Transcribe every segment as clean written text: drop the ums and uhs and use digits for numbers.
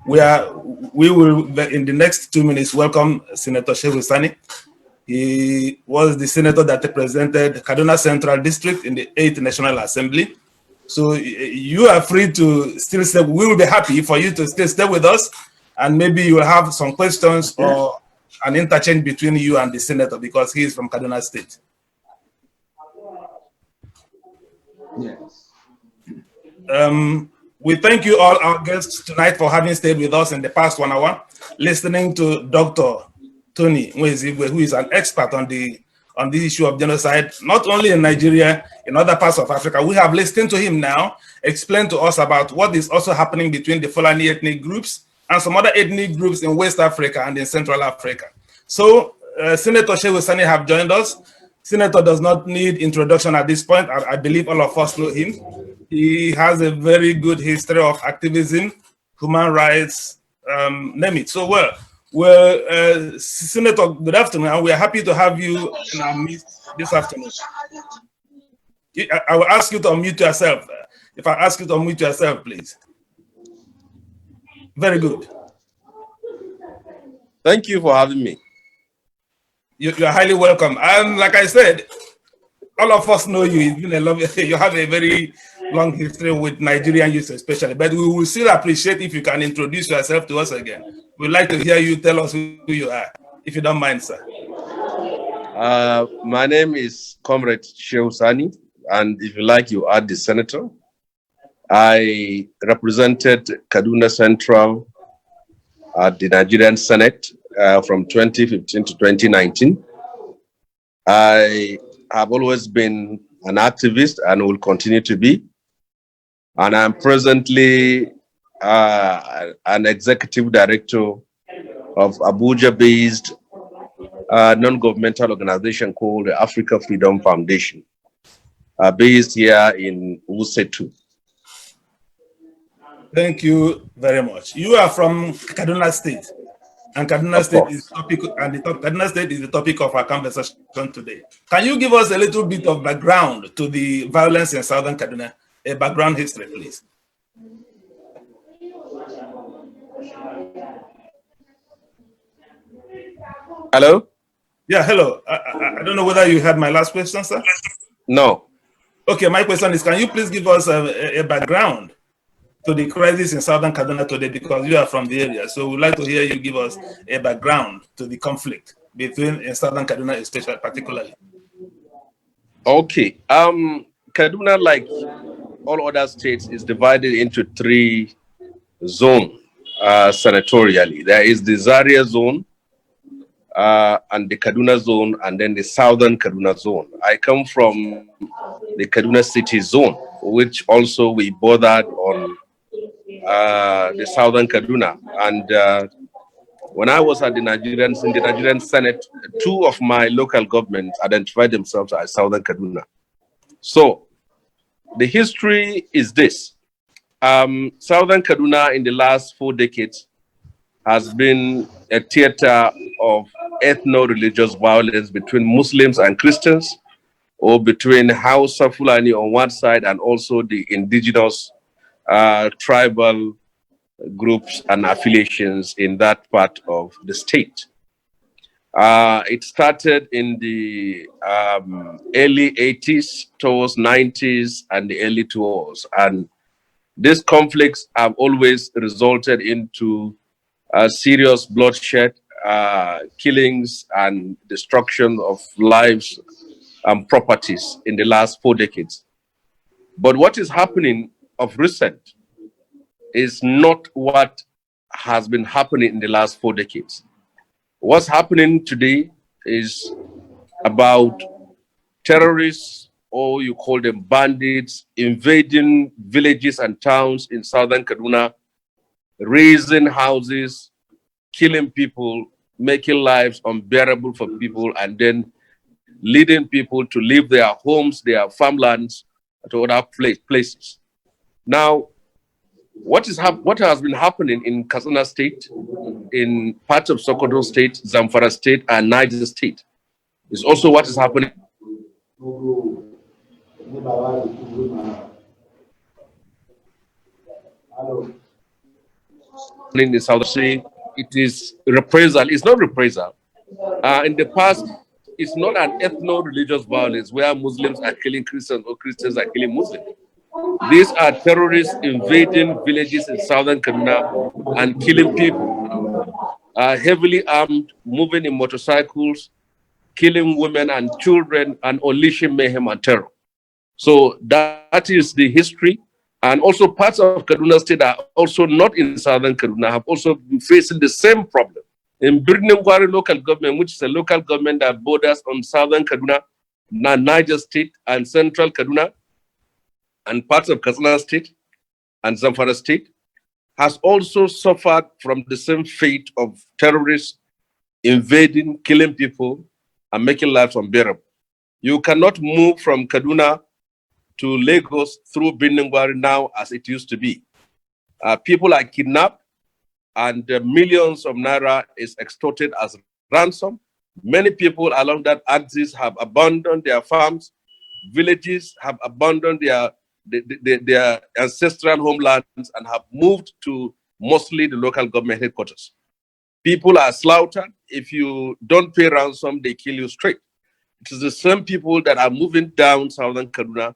we will, in the next 2 minutes, welcome Senator Shehu Sani. He was the senator that represented Kaduna Central District in the 8th National Assembly. So you are free to still stay. We will be happy for you to still stay with us, and maybe you will have some questions or an interchange between you and the senator because he is from Kaduna State. Yes. We thank you all, our guests tonight, for having stayed with us in the past 1 hour, listening to Dr. Tony Mwezigwe, who is an expert on the issue of genocide, not only in Nigeria, in other parts of Africa. We have listened to him now explain to us about what is also happening between the Fulani ethnic groups and some other ethnic groups in West Africa and in Central Africa. So Senator Shehu Sani have joined us. Senator does not need introduction at this point. I believe all of us know him. He has a very good history of activism, human rights, name it. So, Senator, good afternoon. We are happy to have you in our midst this afternoon. I will ask you to unmute yourself. If I ask you to unmute yourself, please. Very good. Thank you for having me. You are highly welcome. And like I said, all of us know you. It's been a long, you have a very long history with Nigerian youth especially, but we will still appreciate if you can introduce yourself to us again. We'd like to hear you tell us who you are, if you don't mind, sir. My name is Comrade Shehu Sani, and if you like, you add the senator. I represented Kaduna Central at the Nigerian Senate from 2015 to 2019. I have always been an activist and will continue to be. And I'm presently an executive director of Abuja-based non-governmental organization called the Africa Freedom Foundation, based here in Wuse. Thank you very much. You are from Kaduna State, and Kaduna State is the topic of our conversation today. Can you give us a little bit of background to the violence in Southern Kaduna? A background history, please. Hello? Yeah, hello. I don't know whether you had my last question, sir? No. Okay, my question is, can you please give us a background to the crisis in Southern Kaduna today, because you are from the area. So we'd like to hear you give us a background to the conflict between in Southern Kaduna especially, particularly. Okay. Kaduna, like all other states, is divided into 3 zones senatorially. There is the Zaria zone, and the Kaduna zone, and then the Southern Kaduna zone. I come from the Kaduna City zone, which also we bordered on the Southern Kaduna. And when I was at in the Nigerian Senate, 2 of my local governments identified themselves as Southern Kaduna. So the history is this. Southern Kaduna in the last 4 decades has been a theater of ethno-religious violence between Muslims and Christians, or between Hausa Fulani on one side and also the indigenous tribal groups and affiliations in that part of the state. It started in the early 80s, towards 90s, and the early 2000s. And these conflicts have always resulted into serious bloodshed, killings, and destruction of lives and properties in the last 4 decades. But what is happening of recent is not what has been happening in the last 4 decades. What's happening today is about terrorists, or you call them bandits, invading villages and towns in Southern Kaduna, razing houses, killing people, making lives unbearable for people, and then leading people to leave their homes, their farmlands, to other places. Now, what has been happening in Kaduna State, in parts of Sokoto State, Zamfara State, and Niger State is also what is happening. in the South Sea. It is reprisal. It's not reprisal. In the past, it's not an ethno-religious violence where Muslims are killing Christians or Christians are killing Muslims. These are terrorists invading villages in southern Kaduna and killing people, heavily armed, moving in motorcycles, killing women and children, and unleashing mayhem and terror. So that is the history. And also parts of Kaduna State are also not in southern Kaduna, have also been facing the same problem. In Birningwari local government, which is a local government that borders on southern Kaduna, Niger State and central Kaduna, and parts of Katsina State and Zamfara State, has also suffered from the same fate of terrorists invading, killing people, and making lives unbearable. You cannot move from Kaduna to Lagos through Birningwari now as it used to be. People are kidnapped and millions of naira is extorted as ransom. Many people along that axis have abandoned their farms, villages have abandoned their ancestral homelands and have moved to mostly the local government headquarters. People are slaughtered. If you don't pay ransom, they kill you straight. It is the same people that are moving down southern Kaduna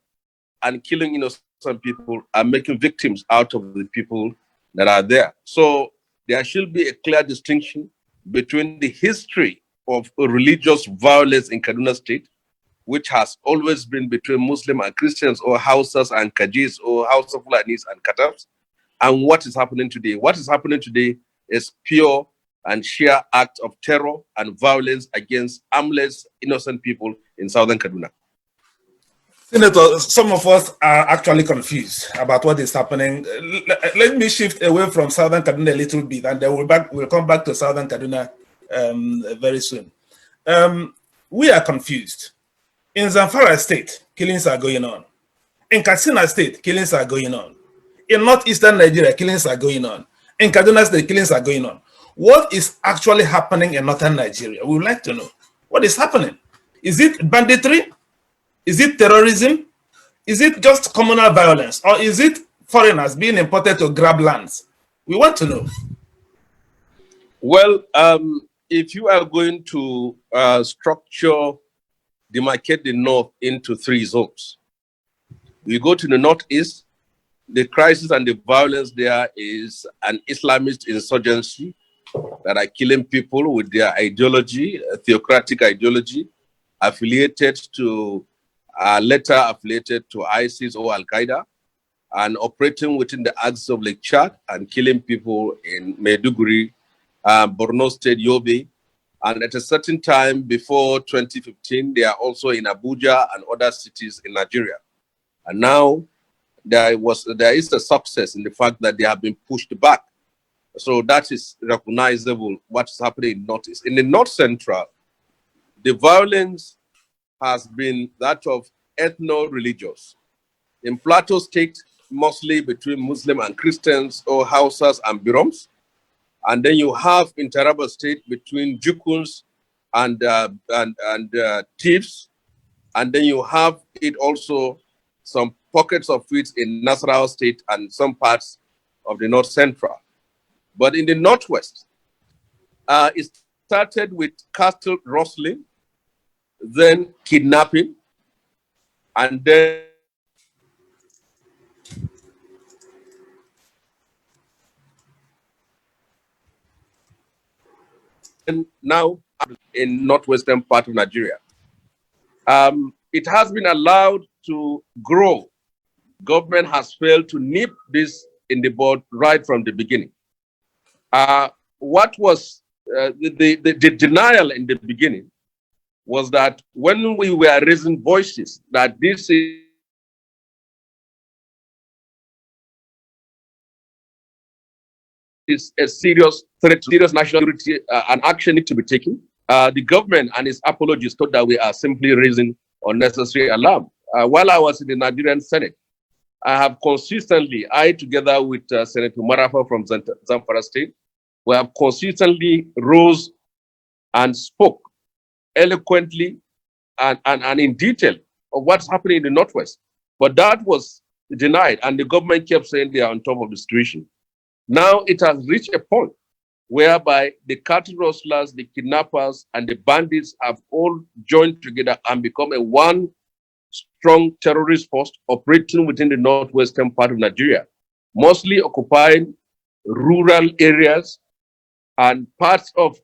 and killing innocent people and making victims out of the people that are there. So there should be a clear distinction between the history of religious violence in Kaduna State, which has always been between Muslim and Christians, or Hausas and Kajis, or House of Fulanis and Katabs, and what is happening today. What is happening today is pure and sheer act of terror and violence against harmless, innocent people in southern Kaduna. Senator, some of us are actually confused about what is happening. Let me shift away from southern Kaduna a little bit, and then we'll come back to southern Kaduna very soon. We are confused. In Zamfara State, killings are going on. In Katsina State, killings are going on. In northeastern Nigeria, killings are going on. In Kaduna State, killings are going on. What is actually happening in northern Nigeria? We would like to know. What is happening? Is it banditry? Is it terrorism? Is it just communal violence? Or is it foreigners being imported to grab lands? We want to know. Well, if you are going to demarcate the North into 3 zones, you go to the Northeast, the crisis and the violence there is an Islamist insurgency that are killing people with their ideology, a theocratic ideology, affiliated to later affiliated to ISIS or Al-Qaeda, and operating within the axis of Lake Chad and killing people in Maiduguri, Borno State, Yobe. And at a certain time before 2015, they are also in Abuja and other cities in Nigeria. And now there is a success in the fact that they have been pushed back. So that is recognizable what is happening in Northeast. In the North Central, the violence has been that of ethno-religious. In Plateau State, mostly between Muslim and Christians, or Hausas and Biroms. And then you have in Taraba State between Jukuns and Thieves. And then you have it also, some pockets of it in Nasarawa State and some parts of the North Central. But in the Northwest, it started with cattle rustling, then kidnapping, and then now in northwestern part of Nigeria. It has been allowed to grow. Government has failed to nip this in the bud right from the beginning. What was the denial in the beginning was that when we were raising voices that this is a serious threat to serious national security and action need to be taken, the government and its apologists thought that we are simply raising unnecessary alarm. While I was in the Nigerian Senate, I have consistently, together with Senator Marafa from Zamfara State, we have consistently rose and spoke eloquently and in detail of what's happening in the Northwest. But that was denied, and the government kept saying they are on top of the situation. Now it has reached a point whereby the cattle rustlers, the kidnappers, and the bandits have all joined together and become a one strong terrorist force operating within the northwestern part of Nigeria, mostly occupying rural areas, and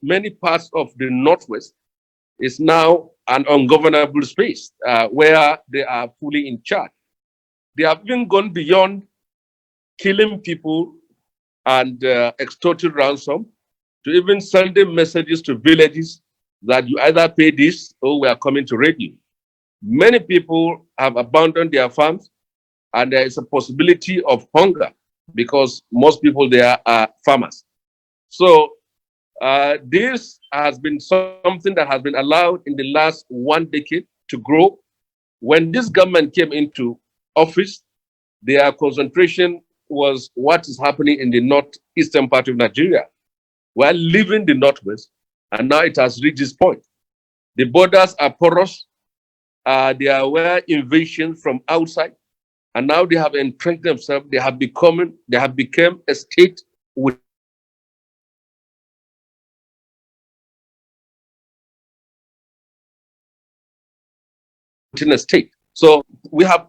many parts of the northwest is now an ungovernable space where they are fully in charge. They have even gone beyond killing people and extorting ransom to even sending messages to villages that you either pay this or we are coming to raid you. Many people have abandoned their farms, and there is a possibility of hunger because most people there are farmers. So this has been something that has been allowed in the last 1 decade to grow. When this government came into office, their concentration was what is happening in the northeastern part of Nigeria. We're leaving the northwest, and now it has reached this point. The borders are porous. They are aware invasion from outside, and now they have entrenched themselves. They have become a state within a state. So we have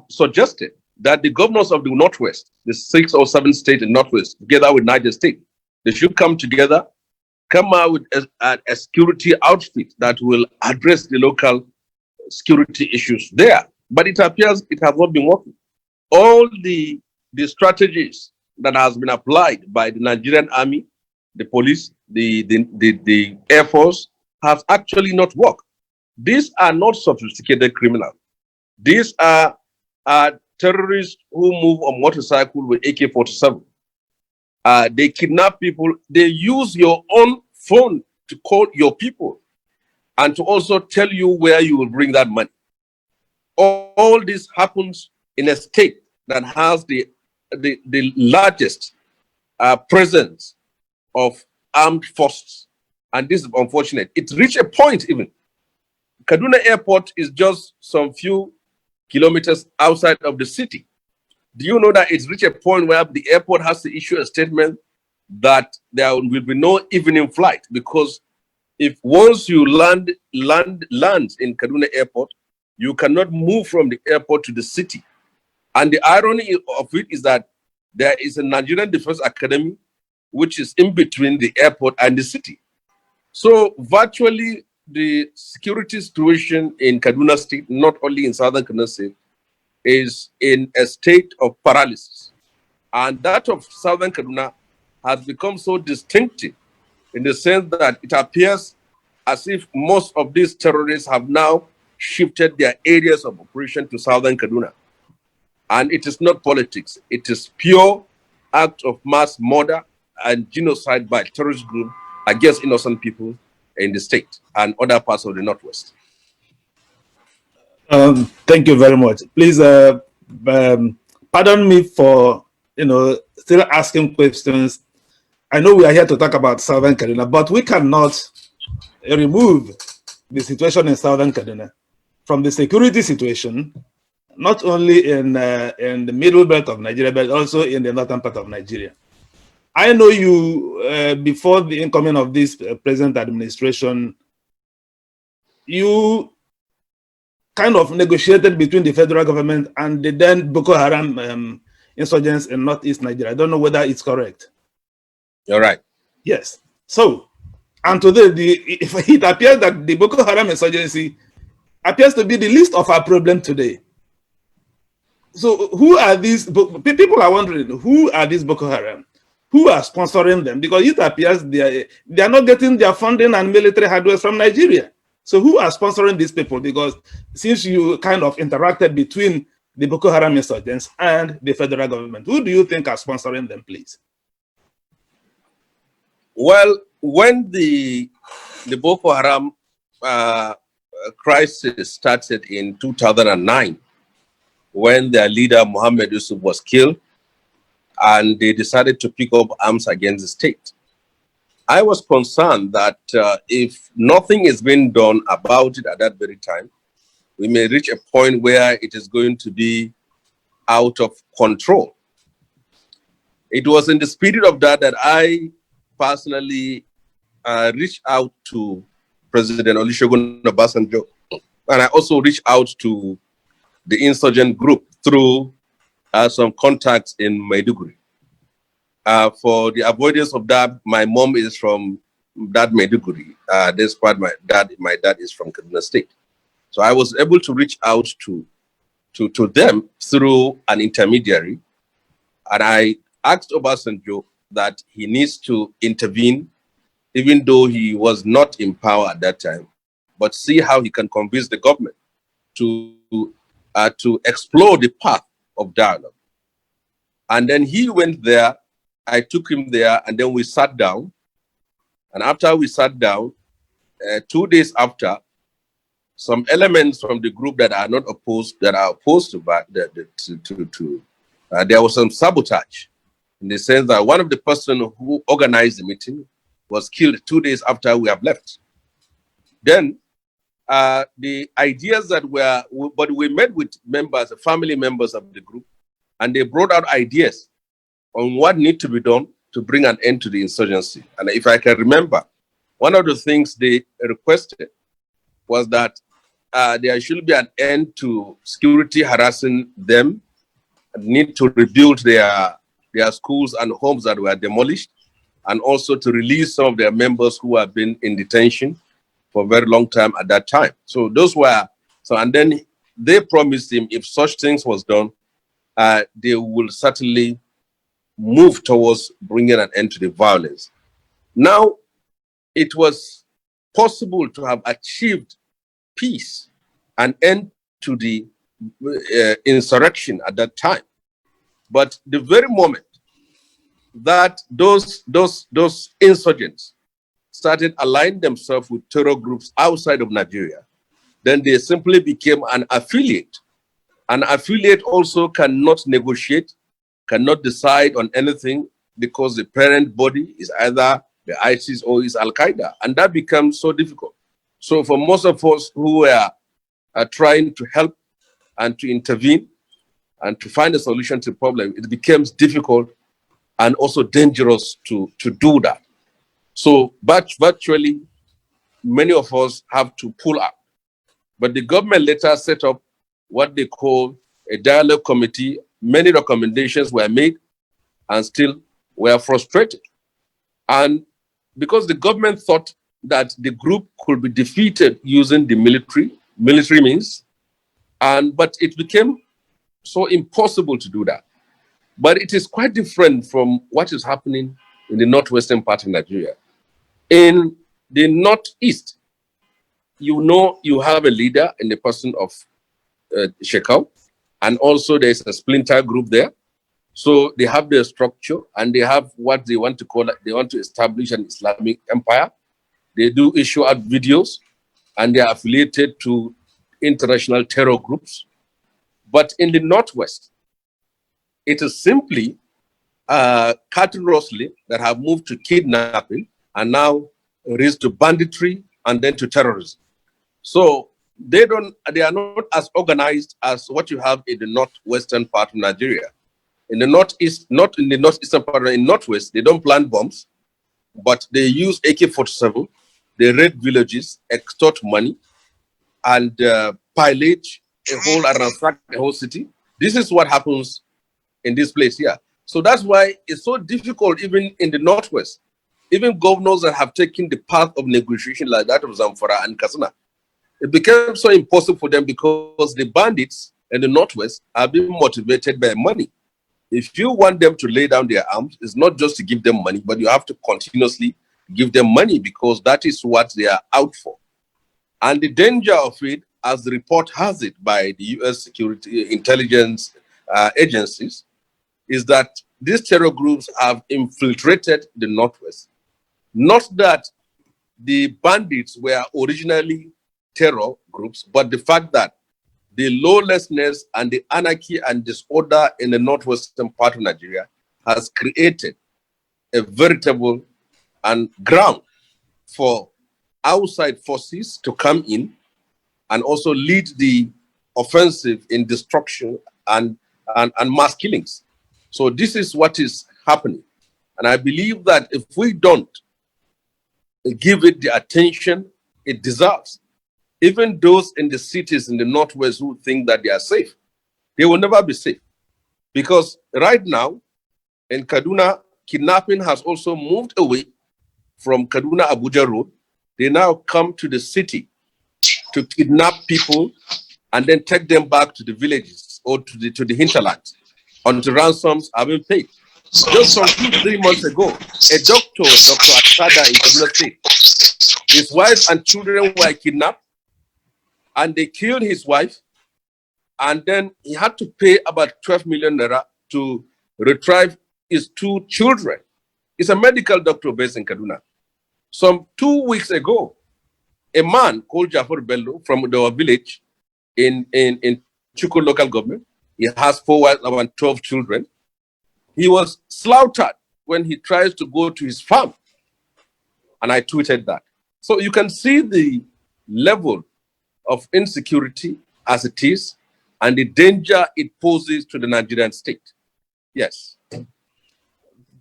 suggested that the governors of the Northwest, the 6 or 7 states in Northwest, together with Niger State, they should come together, come out with a security outfit that will address the local security issues there. But it appears it has not been working. All the strategies that has been applied by the Nigerian army, the police, the Air Force have actually not worked. These are not sophisticated criminals. These are terrorists who move on motorcycle with AK-47. They kidnap people. They use your own phone to call your people and to also tell you where you will bring that money. All this happens in a state that has the largest presence of armed forces. And this is unfortunate. It reached a point even. Kaduna Airport is just some few kilometers outside of the city. Do you know that it's reached a point where the airport has to issue a statement that there will be no evening flight? Because if once you land in Kaduna Airport, you cannot move from the airport to the city. And the irony of it is that there is a Nigerian Defense Academy, which is in between the airport and the city. So virtually the security situation in Kaduna State, not only in southern Kaduna State, is in a state of paralysis. And that of southern Kaduna has become so distinctive in the sense that it appears as if most of these terrorists have now shifted their areas of operation to southern Kaduna. And it is not politics. It is pure act of mass murder and genocide by terrorist groups against innocent people in the state and other parts of the Northwest. Thank you very much. Please pardon me for still asking questions. I know we are here to talk about Southern Kaduna, but we cannot remove the situation in Southern Kaduna from the security situation, not only in the middle belt of Nigeria, but also in the northern part of Nigeria. I know you, before the incoming of this present administration, you kind of negotiated between the federal government and the then Boko Haram insurgents in northeast Nigeria. I don't know whether it's correct. You're right. Yes. So, and today, it appears that the Boko Haram insurgency appears to be the least of our problem today. So, who are these? People are wondering, who are these Boko Haram? Who are sponsoring them? Because it appears they are not getting their funding and military hardware from Nigeria. So who are sponsoring these people? Because since you kind of interacted between the Boko Haram insurgents and the federal government, who do you think are sponsoring them, please? Well, when the Boko Haram crisis started in 2009, when their leader Mohammed Yusuf was killed, and they decided to pick up arms against the state, I was concerned that if nothing is being done about it at that very time, we may reach a point where it is going to be out of control. It was in the spirit of that that I personally reached out to President Olusegun Obasanjo, and I also reached out to the insurgent group through some contacts in Maiduguri. For the avoidance of that, my mom is from that Maiduguri. Despite my dad is from Kaduna State. So I was able to reach out to them through an intermediary, and I asked Obasanjo that he needs to intervene, even though he was not in power at that time, but see how he can convince the government to explore the path of dialogue. And then he went there, I took him there, and then we sat down. And after we sat down, 2 days after, some elements from the group that are not opposed, that are opposed to there was some sabotage, in the sense that one of the person who organized the meeting was killed 2 days after we have left. Then the ideas that but we met with members, family members of the group, and they brought out ideas on what needs to be done to bring an end to the insurgency. And if I can remember, one of the things they requested was that there should be an end to security harassing them, and need to rebuild their schools and homes that were demolished, and also to release some of their members who have been in detention for a very long time at that time. So those were, and then they promised him if such things was done, they will certainly move towards bringing an end to the violence. Now, it was possible to have achieved peace and end to the insurrection at that time. But the very moment that those insurgents started aligning themselves with terror groups outside of Nigeria, then they simply became an affiliate. An affiliate also cannot negotiate, cannot decide on anything, because the parent body is either the ISIS or is Al-Qaeda, and that becomes so difficult. So for most of us who are trying to help and to intervene and to find a solution to the problem, it becomes difficult and also dangerous to do that. So, but virtually, many of us have to pull up. But the government later set up what they call a dialogue committee. Many recommendations were made and still were frustrated. And because the government thought that the group could be defeated using the military means, but it became so impossible to do that. But it is quite different from what is happening in the northwestern part of Nigeria. In the northeast, you have a leader in the person of Shekau, and also there's a splinter group there. So they have their structure, and they have what they want to call, they want to establish an Islamic empire. They do issue out videos, and they are affiliated to international terror groups. But in the northwest, it is simply cattle rustling that have moved to kidnapping and now raised to banditry and then to terrorism. So they are not as organized as what you have in the northwestern part of Nigeria. In the northeast, not in the northeastern part, in northwest, they don't plant bombs, but they use AK-47. They raid villages, extort money, and pillage ransack a whole city. This is what happens in this place here. So that's why it's so difficult, even in the northwest. Even governors that have taken the path of negotiation like that of Zamfara and Katsina, it became so impossible for them because the bandits in the northwest are being motivated by money. If you want them to lay down their arms, it's not just to give them money, but you have to continuously give them money because that is what they are out for. And the danger of it, as the report has it by the U.S. security intelligence agencies, is that these terror groups have infiltrated the northwest. Not that the bandits were originally terror groups, but the fact that the lawlessness and the anarchy and disorder in the northwestern part of Nigeria has created a veritable ground for outside forces to come in and also lead the offensive in destruction and mass killings. So this is what is happening. And I believe that if we don't give it the attention it deserves, even those in the cities in the Northwest who think that they are safe, they will never be safe. Because right now in Kaduna, kidnapping has also moved away from Kaduna Abuja Road. They now come to the city to kidnap people and then take them back to the villages or to the hinterland until ransoms are being paid. Just some 2-3 months ago, a doctor, Dr. Aksada in Kaduna State, his wife and children were kidnapped and they killed his wife, and then he had to pay about 12 million naira to retrieve his 2 children. He's a medical doctor based in Kaduna. Some 2 weeks ago, a man called Jafar Bello from our village in Chuko local government, he has 4 wives and 12 children. He was slaughtered when he tries to go to his farm. And I tweeted that. So you can see the level of insecurity as it is and the danger it poses to the Nigerian state. Yes.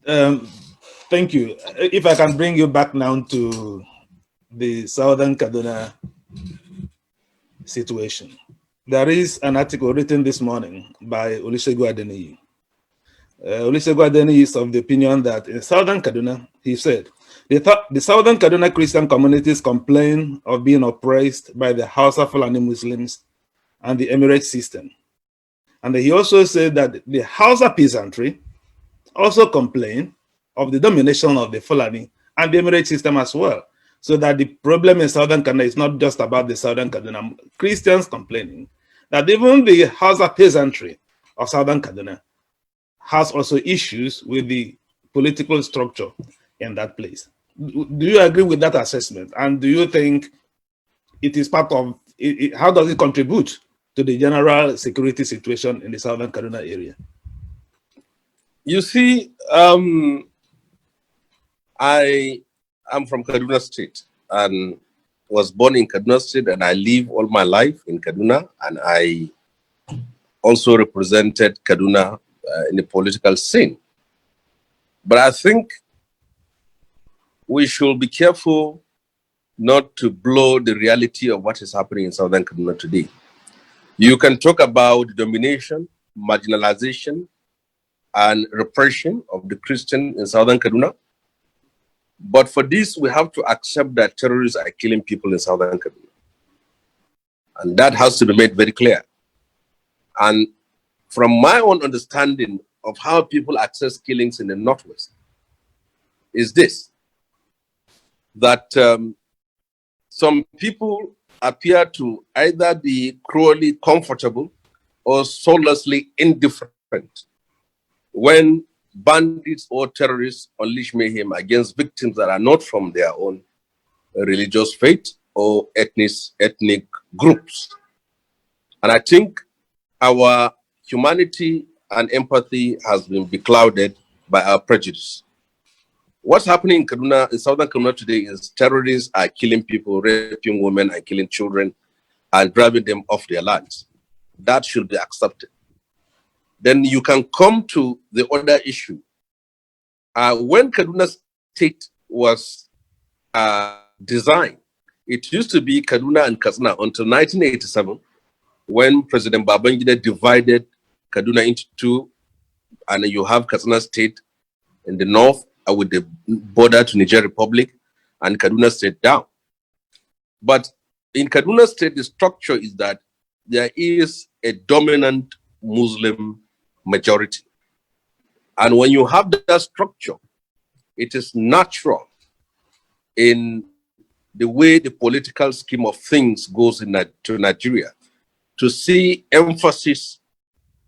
Thank you. If I can bring you back now to the Southern Kaduna situation. There is an article written this morning by Olusegun Adeniyi. Olusegun Adeniyi is of the opinion that in Southern Kaduna, he said, the Southern Kaduna Christian communities complain of being oppressed by the Hausa Fulani Muslims and the Emirate system. And he also said that the Hausa peasantry also complain of the domination of the Fulani and the Emirate system as well. So that the problem in Southern Kaduna is not just about the Southern Kaduna Christians complaining, that even the Hausa peasantry of Southern Kaduna has also issues with the political structure in that place. Do you agree with that assessment? And do you think it is part of, how does it contribute to the general security situation in the Southern Kaduna area? You see, I am from Kaduna State and was born in Kaduna State, and I live all my life in Kaduna, and I also represented Kaduna in the political scene. But I think we should be careful not to blow the reality of what is happening in Southern Kaduna today. You can talk about domination, marginalization, and repression of the Christian in Southern Kaduna. But for this, we have to accept that terrorists are killing people in Southern Kaduna. And that has to be made very clear. And from my own understanding of how people access killings in the Northwest is this, that some people appear to either be cruelly comfortable or soullessly indifferent when bandits or terrorists unleash mayhem against victims that are not from their own religious faith or ethnic groups. And I think our humanity and empathy has been beclouded by our prejudice. What's happening in Kaduna, in Southern Kaduna today, is terrorists are killing people, raping women and killing children and driving them off their lands. That should be accepted. Then you can come to the other issue. When Kaduna State was designed, it used to be Kaduna and Katsina until 1987, when President Babangida divided Kaduna into 2, and you have Katsina State in the north with the border to Niger Republic, and Kaduna State down. But in Kaduna State, the structure is that there is a dominant Muslim majority. And when you have that structure, it is natural in the way the political scheme of things goes to Nigeria to see emphasis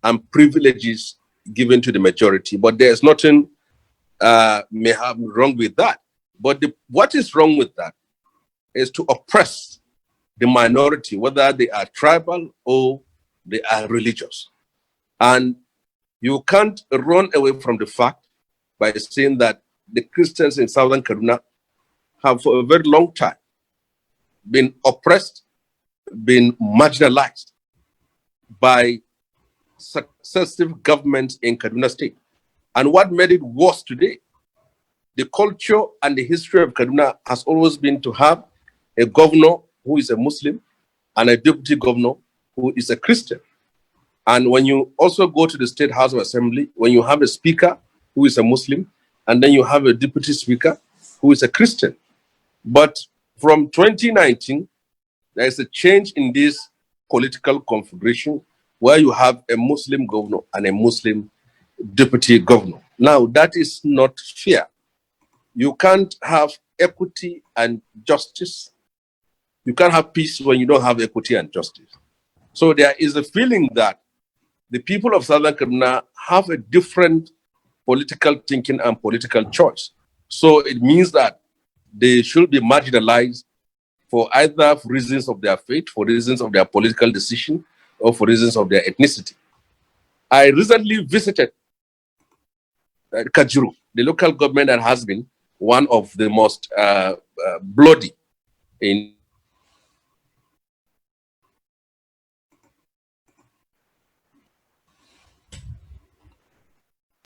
and privileges given to the majority. But there's nothing may have wrong with that. But what is wrong with that is to oppress the minority, whether they are tribal or they are religious. And you can't run away from the fact by saying that the Christians in Southern Kaduna have for a very long time been oppressed, been marginalized by successive governments in Kaduna State. And what made it worse today, the culture and the history of Kaduna has always been to have a governor who is a Muslim and a deputy governor who is a Christian. And when you also go to the State House of Assembly, when you have a speaker who is a Muslim, and then you have a deputy speaker who is a Christian. But from 2019, there is a change in this political configuration where you have a Muslim governor and a Muslim deputy governor. Now, that is not fair. You can't have equity and justice. You can't have peace when you don't have equity and justice. So there is a feeling that the people of Southern Kaduna have a different political thinking and political choice. So it means that they should be marginalized for either for reasons of their faith, for reasons of their political decision, or for reasons of their ethnicity. I recently visited Kajuru, the local government that has been one of the most bloody in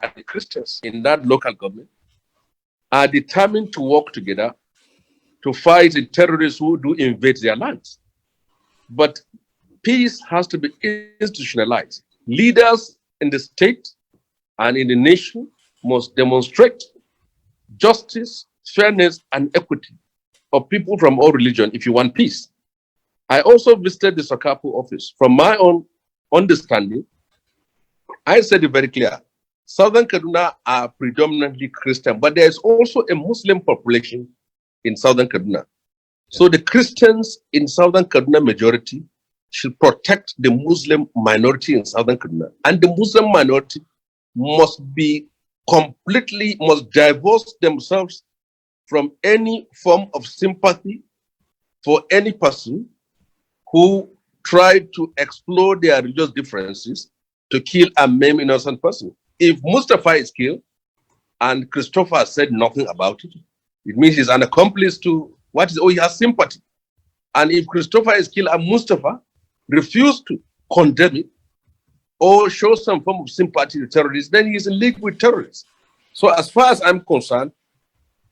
and the Christians in that local government are determined to work together to fight the terrorists who do invade their lands. But peace has to be institutionalized. Leaders in the state and in the nation must demonstrate justice, fairness, and equity of people from all religion if you want peace. I also visited the Sokapu office. From my own understanding, I said it very clear. Southern Kaduna are predominantly Christian, but there is also a Muslim population in Southern Kaduna. So the Christians in Southern Kaduna majority should protect the Muslim minority in Southern Kaduna. And the Muslim minority must divorce themselves from any form of sympathy for any person who tried to explore their religious differences to kill and maim innocent person. If Mustafa is killed and Christopher said nothing about it, it means he's an accomplice to he has sympathy. And if Christopher is killed and Mustafa refused to condemn it or show some form of sympathy to terrorists, then he's in league with terrorists. So as far as I'm concerned,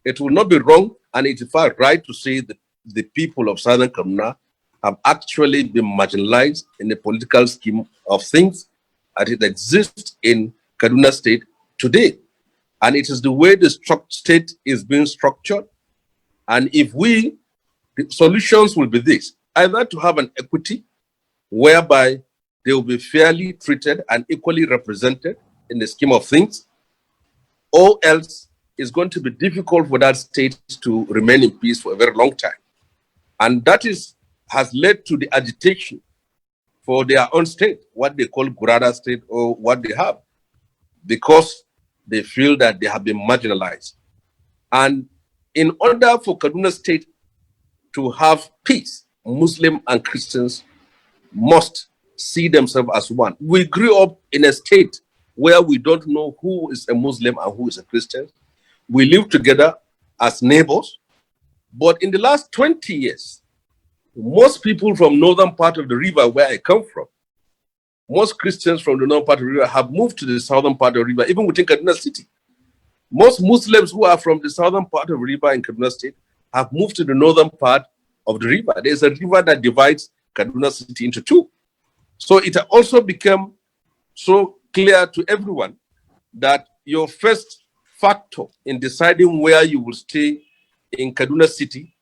it will not be wrong and it's far right to say that the people of Southern Kaduna have actually been marginalized in the political scheme of things as it exists in Kaduna State today. And it is the way the state is being structured. And the solutions will be this, either to have an equity whereby they will be fairly treated and equally represented in the scheme of things, or else it's going to be difficult for that state to remain in peace for a very long time. And that has led to the agitation for their own state, what they call Gurada state or what they have, because they feel that they have been marginalized. And in order for Kaduna State to have peace, Muslim and Christians must see themselves as one. We grew up in a state where we don't know who is a Muslim and who is a Christian. We live together as neighbors. But in the last 20 years, most people from northern part of the river where I come from, most Christians from the northern part of the river have moved to the southern part of the river, even within Kaduna City. Most Muslims who are from the southern part of the river in Kaduna State have moved to the northern part of the river. There's a river that divides Kaduna City into two. So it also became so clear to everyone that your first factor in deciding where you will stay in Kaduna City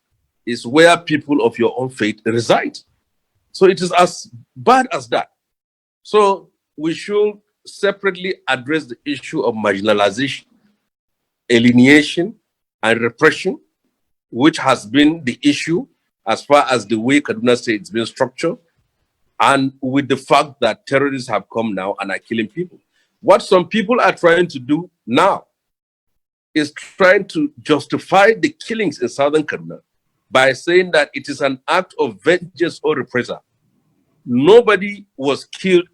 is where people of your own faith reside. So it is as bad as that. So we should separately address the issue of marginalization, alienation, and repression, which has been the issue as far as the way Kaduna State is being structured, and with the fact that terrorists have come now and are killing people. What some people are trying to do now is trying to justify the killings in Southern Kaduna by saying that it is an act of vengeance or reprisal. Nobody was killed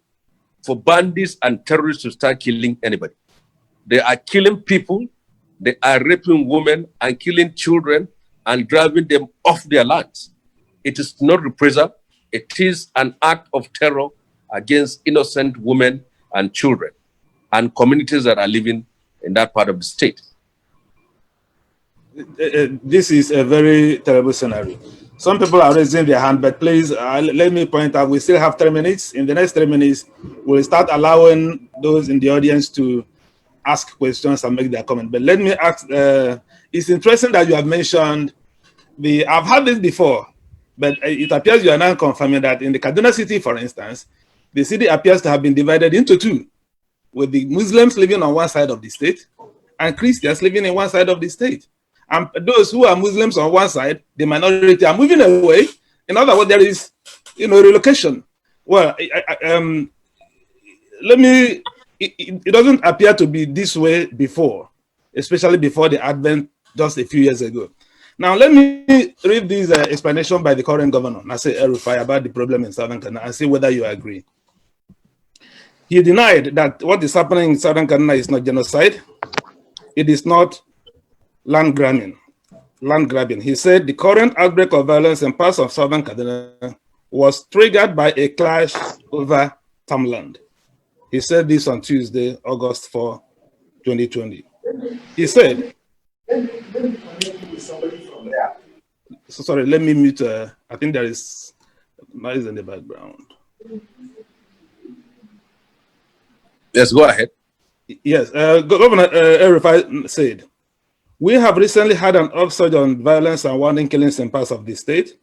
for bandits and terrorists to start killing anybody. They are killing people, they are raping women and killing children and driving them off their lands. It is not reprisal, it is an act of terror against innocent women and children and communities that are living in that part of the state. This is a very terrible scenario. Some people are raising their hand, but please let me point out we still have 3 minutes. In the next 3 minutes, we'll start allowing those in the audience to ask questions and make their comment. But let me ask, it's interesting that you have mentioned I've had this before, but it appears you are now confirming that in the Kaduna city, for instance, the city appears to have been divided into two, with the Muslims living on one side of the state and Christians living in one side of the state. And those who are Muslims on one side, the minority are moving away. In other words, there is, relocation. Well, it doesn't appear to be this way before, especially before the advent just a few years ago. Now, let me read this explanation by the current governor, Nasir El-Rufai, about the problem in Southern Kaduna and see whether you agree. He denied that what is happening in Southern Kaduna is not genocide. It is not land grabbing. He said the current outbreak of violence in parts of Southern Kaduna was triggered by a clash over farmland. He said this on Tuesday, August 4, 2020. He said, so sorry, let me mute. I think there is noise in the background. Yes, go ahead. Yes, Governor El-Rufai said, we have recently had an upsurge on violence and wanton killings in parts of the state.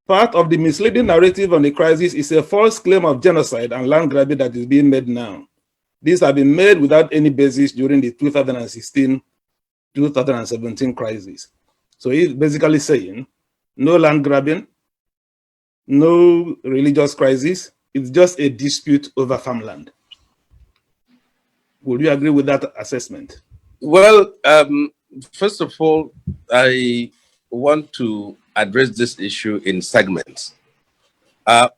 Part of the misleading narrative on the crisis is a false claim of genocide and land grabbing that is being made now. These have been made without any basis during the 2016-2017 crisis. So he's basically saying, no land grabbing, no religious crisis, it's just a dispute over farmland. Would you agree with that assessment? Well, first of all, I want to address this issue in segments.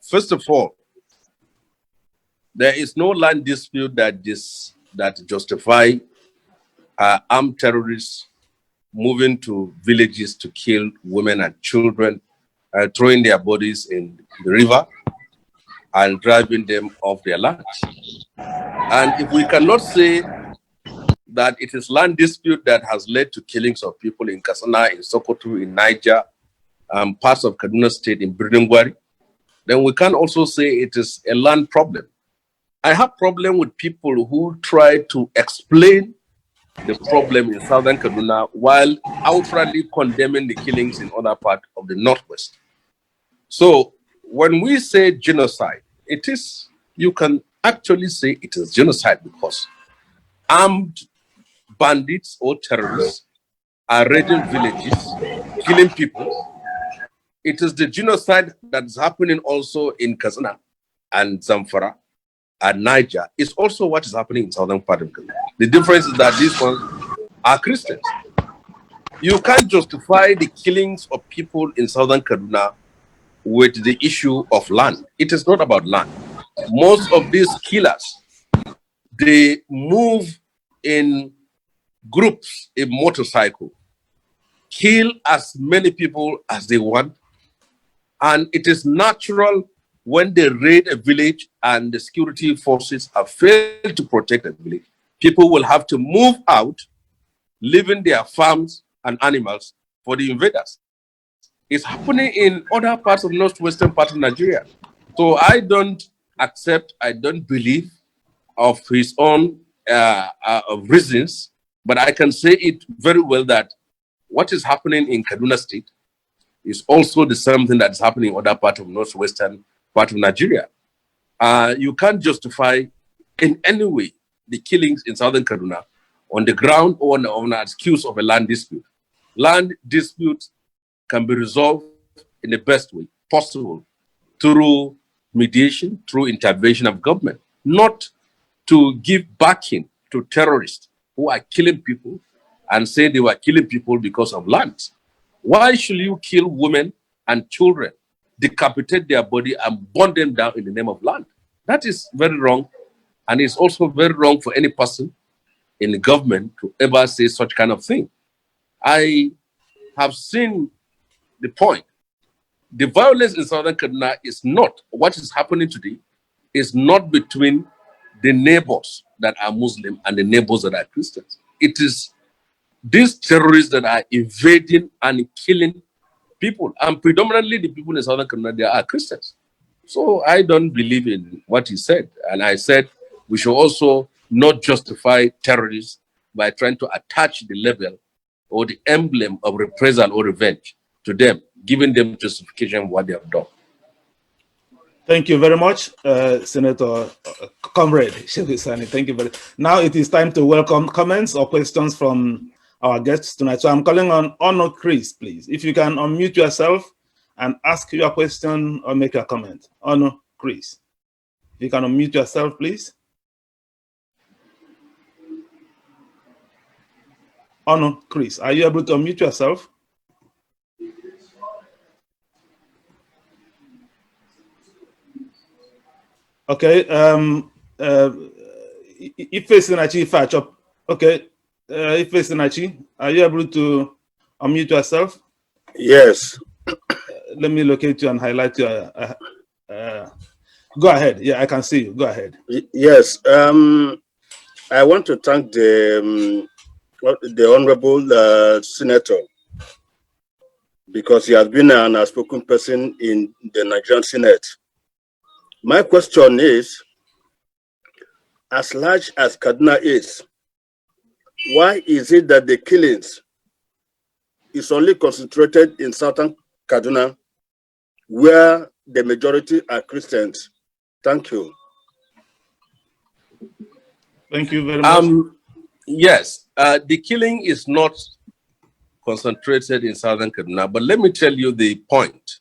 First of all, there is no land dispute that justify armed terrorists moving to villages to kill women and children, throwing their bodies in the river and driving them off their lands. And if we cannot say that it is land dispute that has led to killings of people in Katsina, in Sokoto, in Niger, parts of Kaduna State, in Birningwari, then we can also say it is a land problem. I have problem with people who try to explain the problem in Southern Kaduna while outrightly condemning the killings in other parts of the Northwest. So when we say genocide, it is, you can actually say it is genocide because armed bandits or terrorists are raiding villages, killing people. It is the genocide that's happening also in Katsina and Zamfara and Niger. It's also what is happening in southern part of Kaduna. The difference is that these ones are Christians. You can't justify the killings of people in southern Kaduna with the issue of land. It is not about land. Most of these killers, they move in groups, a motorcycle, kill as many people as they want. And it is natural when they raid a village and the security forces have failed to protect the village, people will have to move out, leaving their farms and animals for the invaders. It's happening in other parts of northwestern part of Nigeria. So I don't accept, I don't believe of his own reasons, but I can say it very well that what is happening in Kaduna State is also the same thing that is happening in other parts of northwestern part of Nigeria. You can't justify in any way the killings in southern Kaduna on the ground or on an excuse of a land dispute. Land disputes can be resolved in the best way possible through mediation, through intervention of government, not to give backing to terrorists who are killing people and say they were killing people because of land. Why should you kill women and children, decapitate their body and burn them down in the name of land? That is very wrong. And it's also very wrong for any person in the government to ever say such kind of thing. I have seen the point. The violence in southern Kaduna is not, what is happening today is not between the neighbors that are Muslim and the neighbors that are Christians. it is these terrorists that are invading and killing people, and predominantly the people in Southern Kaduna, they are Christians. So I don't believe in what he said. And I said we should also not justify terrorists by trying to attach the label or the emblem of reprisal or revenge to them, giving them justification of what they have done. Thank you very much, Senator Comrade Shehu Sani. Thank you very much. Now it is time to welcome comments or questions from our guests tonight. So I'm calling on Honor Chris, please. If you can unmute yourself and ask your question or make a comment. Honor Chris. If you can unmute yourself, please. Honor Chris, are you able to unmute yourself? Okay. Ife Sinachi Fachop. Okay. Ife Sinachi, are you able to unmute yourself? Yes. Let me locate you and highlight you. Go ahead. Yeah, I can see you. Go ahead. Yes. I want to thank the honorable senator, because he has been an outspoken person in the Nigerian Senate. My question is, as large as Kaduna is, why is it that the killings is only concentrated in southern Kaduna, where the majority are Christians? Thank you. Thank you very much. Yes, the killing is not concentrated in southern Kaduna, but let me tell you the point.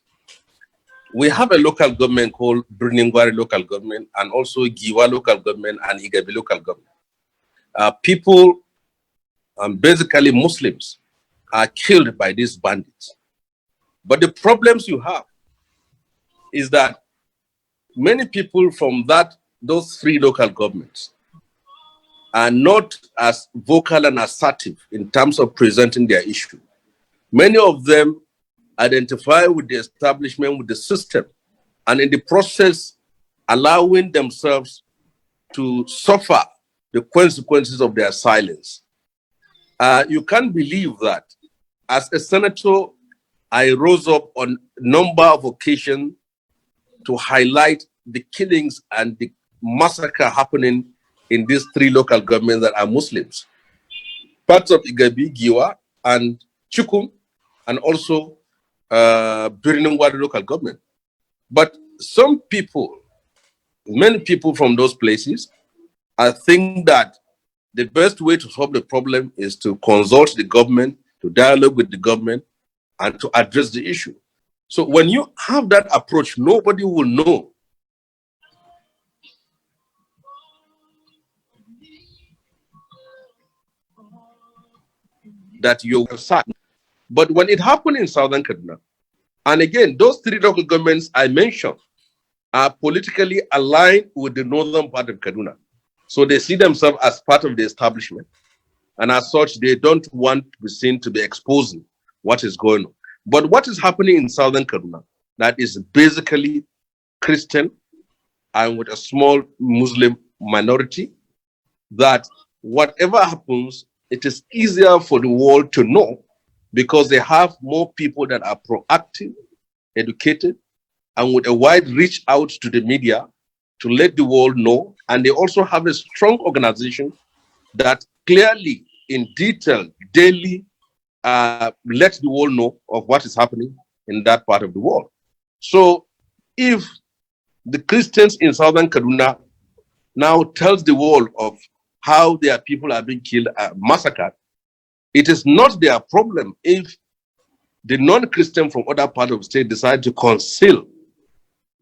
We have a local government called Bruningwari local government, and also Giwa local government and Igabi local government. People, basically Muslims, are killed by these bandits. But the problems you have is that many people from those three local governments are not as vocal and assertive in terms of presenting their issue. Many of them identify with the establishment, with the system, and in the process, allowing themselves to suffer the consequences of their silence. You can't believe that. As a senator, I rose up on a number of occasions to highlight the killings and the massacre happening in these three local governments that are Muslims. Parts of Igabi, Giwa, and Chukum, and also Birinungwari local government. But some people, many people from those places, I think that the best way to solve the problem is to consult the government, to dialogue with the government, and to address the issue. So when you have that approach, nobody will know that you're sad. But when it happened in southern Kaduna, and again, those three local governments I mentioned are politically aligned with the northern part of Kaduna. So they see themselves as part of the establishment. And as such, they don't want to be seen to be exposing what is going on. But what is happening in southern Kaduna, that is basically Christian and with a small Muslim minority, that whatever happens, it is easier for the world to know because they have more people that are proactive, educated, and with a wide reach out to the media to let the world know. And they also have a strong organization that clearly, in detail, daily, let the world know of what is happening in that part of the world. So if the Christians in southern Kaduna now tells the world of how their people are being killed, massacred, it is not their problem if the non-Christian from other parts of the state decide to conceal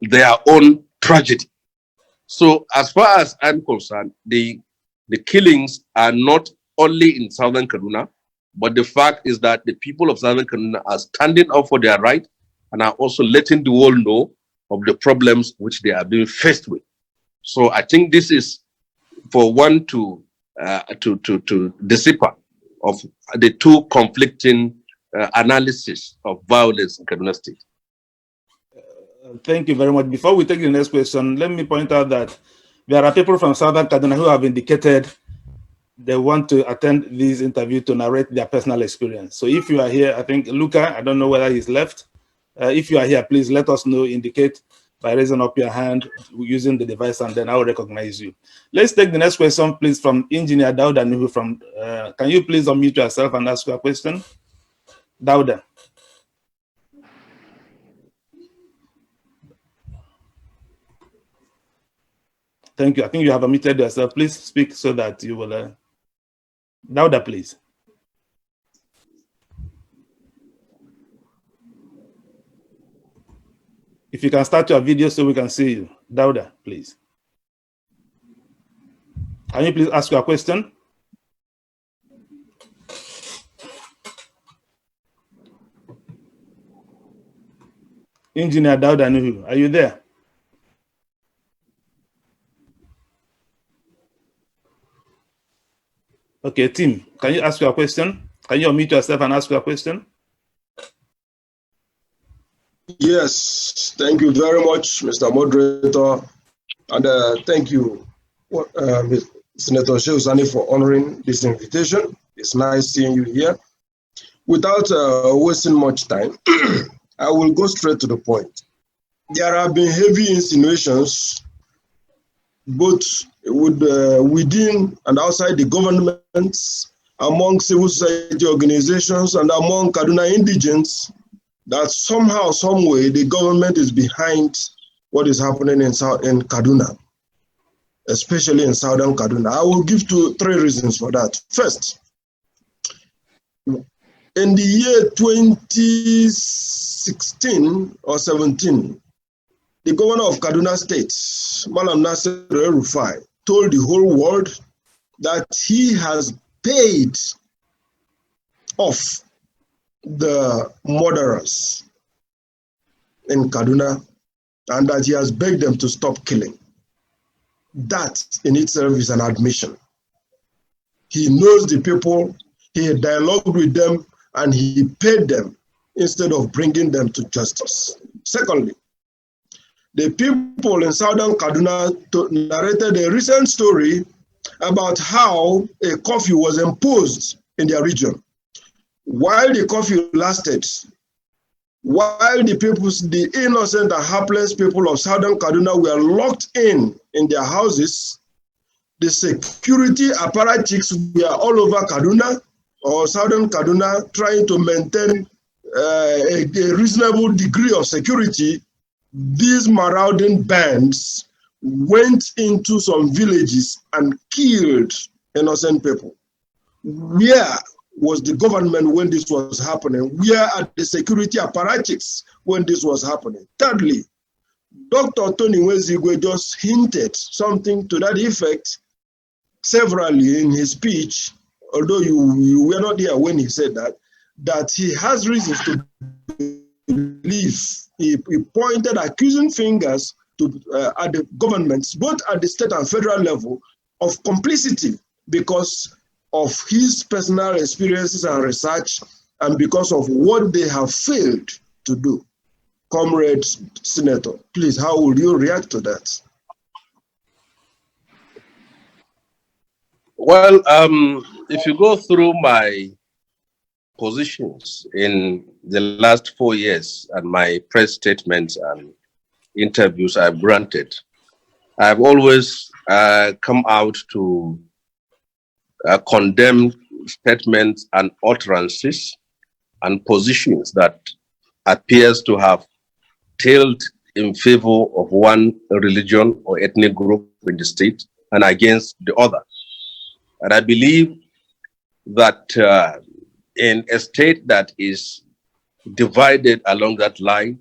their own tragedy. So as far as I'm concerned, the killings are not only in southern Kaduna, but the fact is that the people of southern Kaduna are standing up for their right and are also letting the world know of the problems which they are being faced with. So I think this is for one to decipher of the two conflicting analysis of violence in Kaduna State. Thank you very much. Before we take the next question, let me point out that there are people from southern Kaduna who have indicated they want to attend this interview to narrate their personal experience. So if you are here, I think Luca, I don't know whether he's left. If you are here, please let us know, indicate by raising up your hand using the device, and then I will recognize you. Let's take the next question, please, from Engineer Dauda Nuhu from, can you please unmute yourself and ask your question? Dauda. Thank you. I think you have unmuted yourself. Please speak so that you will. Dauda, please. If you can start your video so we can see you. Dauda, please. Can you please ask your question? Engineer Dauda Nuhu, are you there? Okay, Tim, can you ask your question? Can you unmute yourself and ask your question? Yes, thank you very much, Mr. Moderator, and thank you, Senator Shehu Sani, for honoring this invitation. It's nice seeing you here. Without wasting much time, I will go straight to the point. There have been heavy insinuations, both within and outside the governments, among civil society organizations, and among Kaduna indigents, that somehow, some way, the government is behind what is happening in Kaduna, especially in southern Kaduna. I will give three reasons for that. First, in the year 2016 or 17, the governor of Kaduna State, Malam Nasir El-Rufai, told the whole world that he has paid off the murderers in Kaduna and that he has begged them to stop killing. That in itself is an admission. He knows the people, he dialogued with them, and he paid them instead of bringing them to justice. Secondly, the people in southern Kaduna narrated a recent story about how a curfew was imposed in their region. While the curfew lasted, while the people, the innocent and helpless people of southern Kaduna were locked in their houses, the security apparatchiks were all over Kaduna or southern Kaduna trying to maintain a reasonable degree of security. These marauding bands went into some villages and killed innocent people. Where was the government when this was happening? Where are the security apparatchiks when this was happening? Thirdly, Dr. Tony Nwezigwe just hinted something to that effect severally in his speech, although you were not here when he said that he has reasons to believe. He pointed accusing fingers to at the governments, both at the state and federal level, of complicity because of his personal experiences and research and because of what they have failed to do. Comrade Senator, please, how would you react to that? Well, if you go through my positions in the last 4 years and my press statements and interviews I've granted, I've always come out to condemn statements and utterances and positions that appears to have tilted in favor of one religion or ethnic group in the state and against the other. And I believe that in a state that is divided along that line,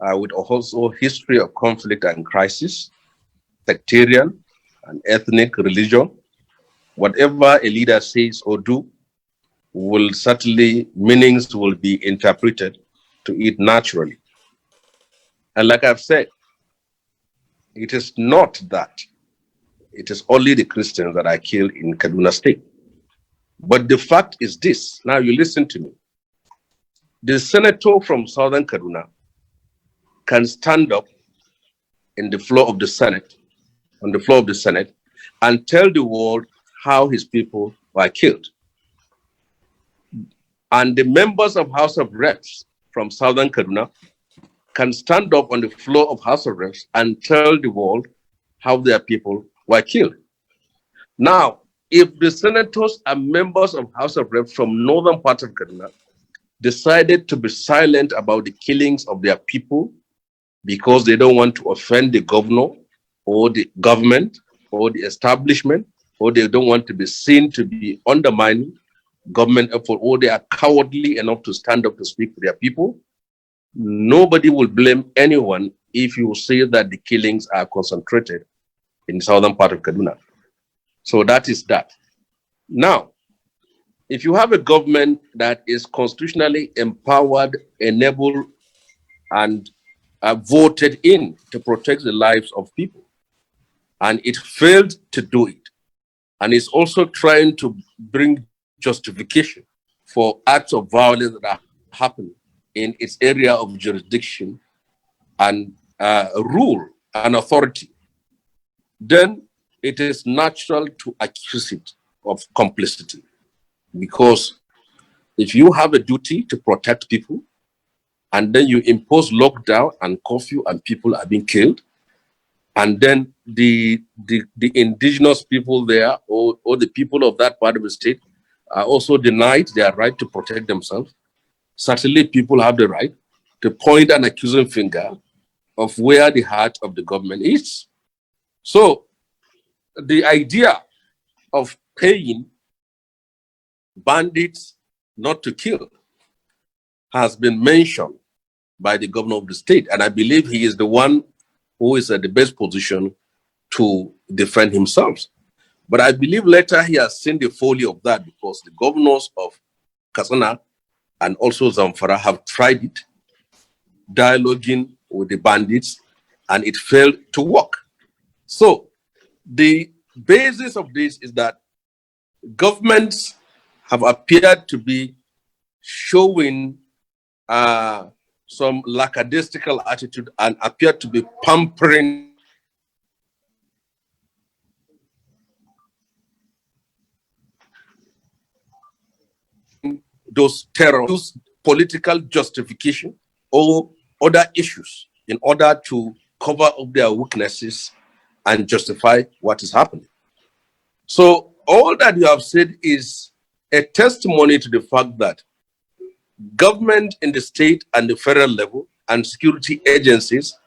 with also history of conflict and crisis, sectarian and ethnic religion, whatever a leader says or do will certainly, meanings will be interpreted to it naturally. And like I've said, it is not that it is only the Christians that are killed in Kaduna State. But the fact is this, now you listen to me. The senator from Southern Kaduna can stand up in the floor of the Senate, on the floor of the Senate, and tell the world how his people were killed. And the members of House of Reps from Southern Kaduna can stand up on the floor of House of Reps and tell the world how their people were killed. Now, if the senators and members of House of Reps from northern part of Kaduna decided to be silent about the killings of their people because they don't want to offend the governor or the government or the establishment, or they don't want to be seen to be undermining government effort, or they are cowardly enough to stand up to speak for their people, nobody will blame anyone if you say that the killings are concentrated in the southern part of Kaduna. So that is that. Now, if you have a government that is constitutionally empowered, enabled, and voted in to protect the lives of people, and it failed to do it, and is also trying to bring justification for acts of violence that are happening in its area of jurisdiction and rule and authority, then it is natural to accuse it of complicity. Because if you have a duty to protect people, and then you impose lockdown and curfew and people are being killed, and then the indigenous people there or the people of that part of the state are also denied their right to protect themselves, certainly people have the right to point an accusing finger of where the heart of the government is. So the idea of paying bandits not to kill has been mentioned by the governor of the state, and I believe he is the one who is at the best position to defend himself. But I believe later he has seen the folly of that, because the governors of Katsina and also Zamfara have tried it, dialoguing with the bandits, and it failed to work. So the basis of this is that governments have appeared to be showing some lackadaisical attitude and appear to be pampering those terrorists, political justification or other issues in order to cover up their weaknesses and justify what is happening. So all that you have said is a testimony to the fact that government in the state and the federal level and security agencies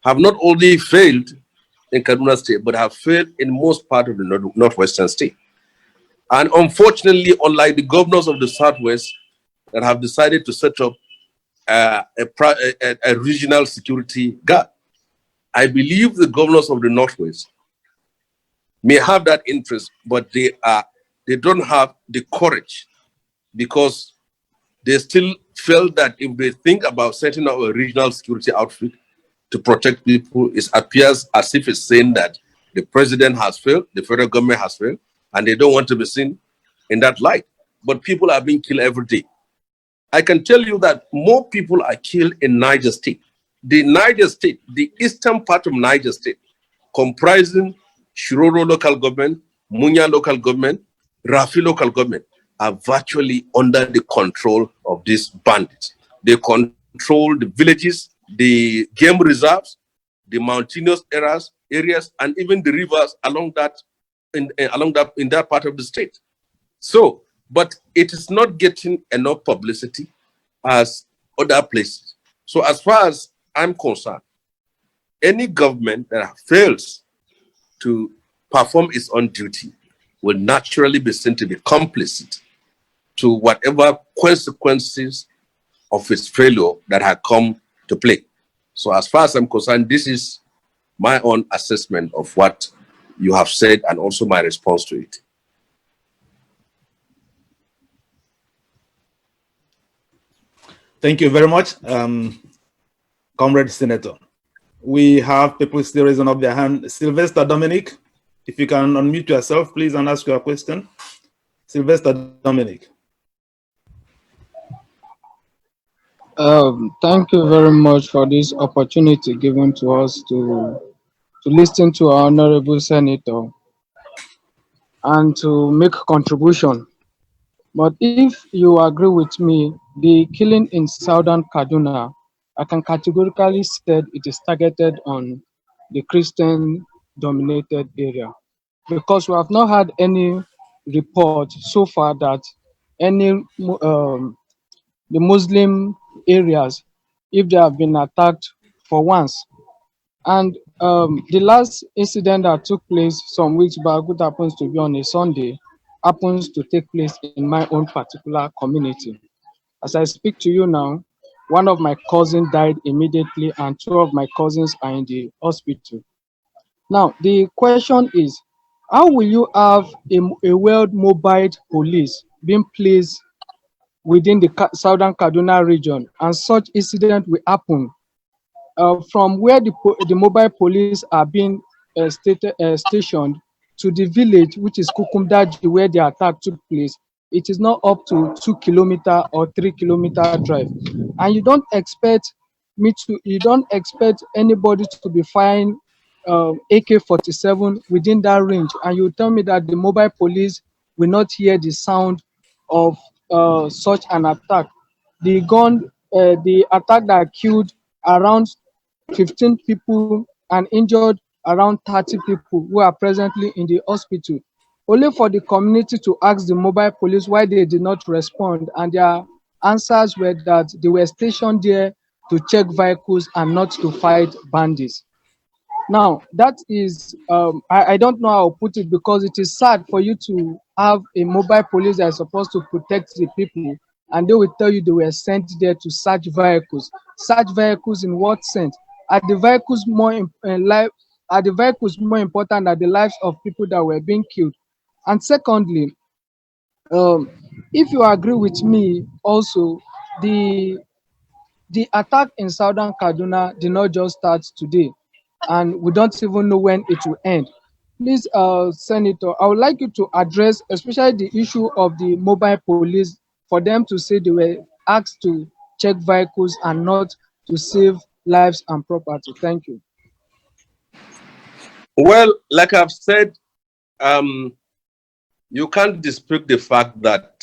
have not only failed in Kaduna State, but have failed in most part of the northwestern state. And unfortunately, unlike the governors of the Southwest that have decided to set up a regional security guard, I believe the governors of the Northwest may have that interest, but they don't have the courage, because they still feel that if they think about setting up a regional security outfit to protect people, it appears as if it's saying that the president has failed, the federal government has failed, and they don't want to be seen in that light. But people are being killed every day. I can tell you that more people are killed in Niger State. The Niger State, the eastern part of Niger State, comprising Shiroro local government, Munya local government, Rafi local government, are virtually under the control of these bandits. They control the villages, the game reserves, the mountainous areas, and even the rivers along that in that part of the state. So, but it is not getting enough publicity as other places. So, as far as I'm concerned, any government that fails to perform its own duty will naturally be seen to be complicit to whatever consequences of its failure that have come to play. So as far as I'm concerned, this is my own assessment of what you have said and also my response to it. Thank you very much, Comrade Senator. We have people still raising up their hand. Sylvester Dominic, if you can unmute yourself, please, and ask your question. Sylvester Dominic. Thank you very much for this opportunity given to us to listen to our Honorable Senator. and to make contribution. But if you agree with me, the killing in southern Kaduna, I can categorically say it is targeted on the Christian dominated area, because we have not had any report so far that any the Muslim areas, if they have been attacked for once. And the last incident that took place some weeks back, which happens to be on a Sunday, happens to take place in my own particular community. As I speak to you now, one of my cousins died immediately, and two of my cousins are in the hospital. Now, the question is, how will you have a world mobile police being placed within the southern Kaduna region, and such incident will happen from where the mobile police are being stationed to the village, which is Kukumdaji, where the attack took place? It is not up to 2 kilometer or 3 kilometer drive, and you don't expect anybody to be firing AK-47 within that range, and you tell me that the mobile police will not hear the sound of such an attack. The attack that killed around 15 people and injured around 30 people who are presently in the hospital, only for the community to ask the mobile police why they did not respond, and their answers were that they were stationed there to check vehicles and not to fight bandits. Now, that is, I don't know how to put it, because it is sad for you to have a mobile police that is supposed to protect the people, and they will tell you they were sent there to search vehicles. Search vehicles in what sense? Are the vehicles are the vehicles more important than the lives of people that were being killed? And secondly, um, if you agree with me also, the attack in southern Kaduna did not just start today, and we don't even know when it will end. Please, Senator, I would like you to address especially the issue of the mobile police, for them to say they were asked to check vehicles and not to save lives and property. Thank you. Well, like I've said, you can't dispute the fact that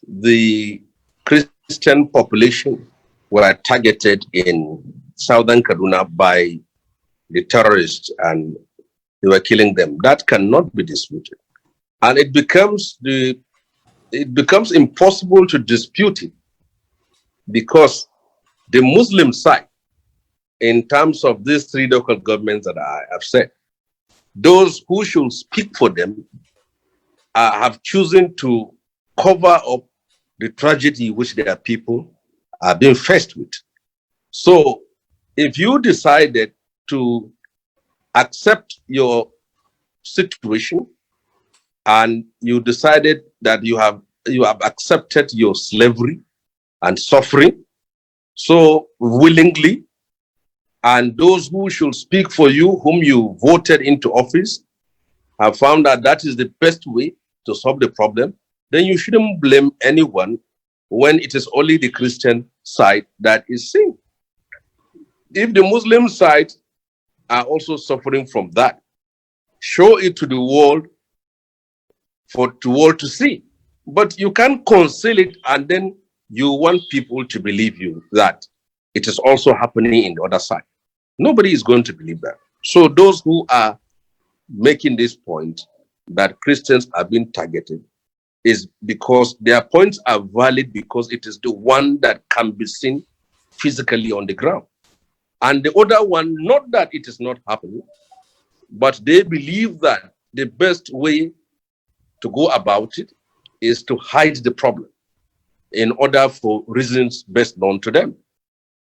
the Christian population were targeted in southern Kaduna by the terrorists, and they were killing them. That cannot be disputed. And it becomes impossible to dispute it, because the Muslim side, in terms of these three local governments that I have said, those who should speak for them have chosen to cover up the tragedy which their people are being faced with. So if you decided to accept your situation, and you decided that you have accepted your slavery and suffering so willingly, and those who should speak for you, whom you voted into office, have found that that is the best way to solve the problem, then you shouldn't blame anyone when it is only the Christian side that is sin. If the Muslim side are also suffering from that, show it to the world for the world to see. But you can't conceal it, and then you want people to believe you that it is also happening in the other side. Nobody is going to believe that. So those who are making this point that Christians are being targeted is because their points are valid, because it is the one that can be seen physically on the ground. And the other one, not that it is not happening, but they believe that the best way to go about it is to hide the problem in order for reasons best known to them.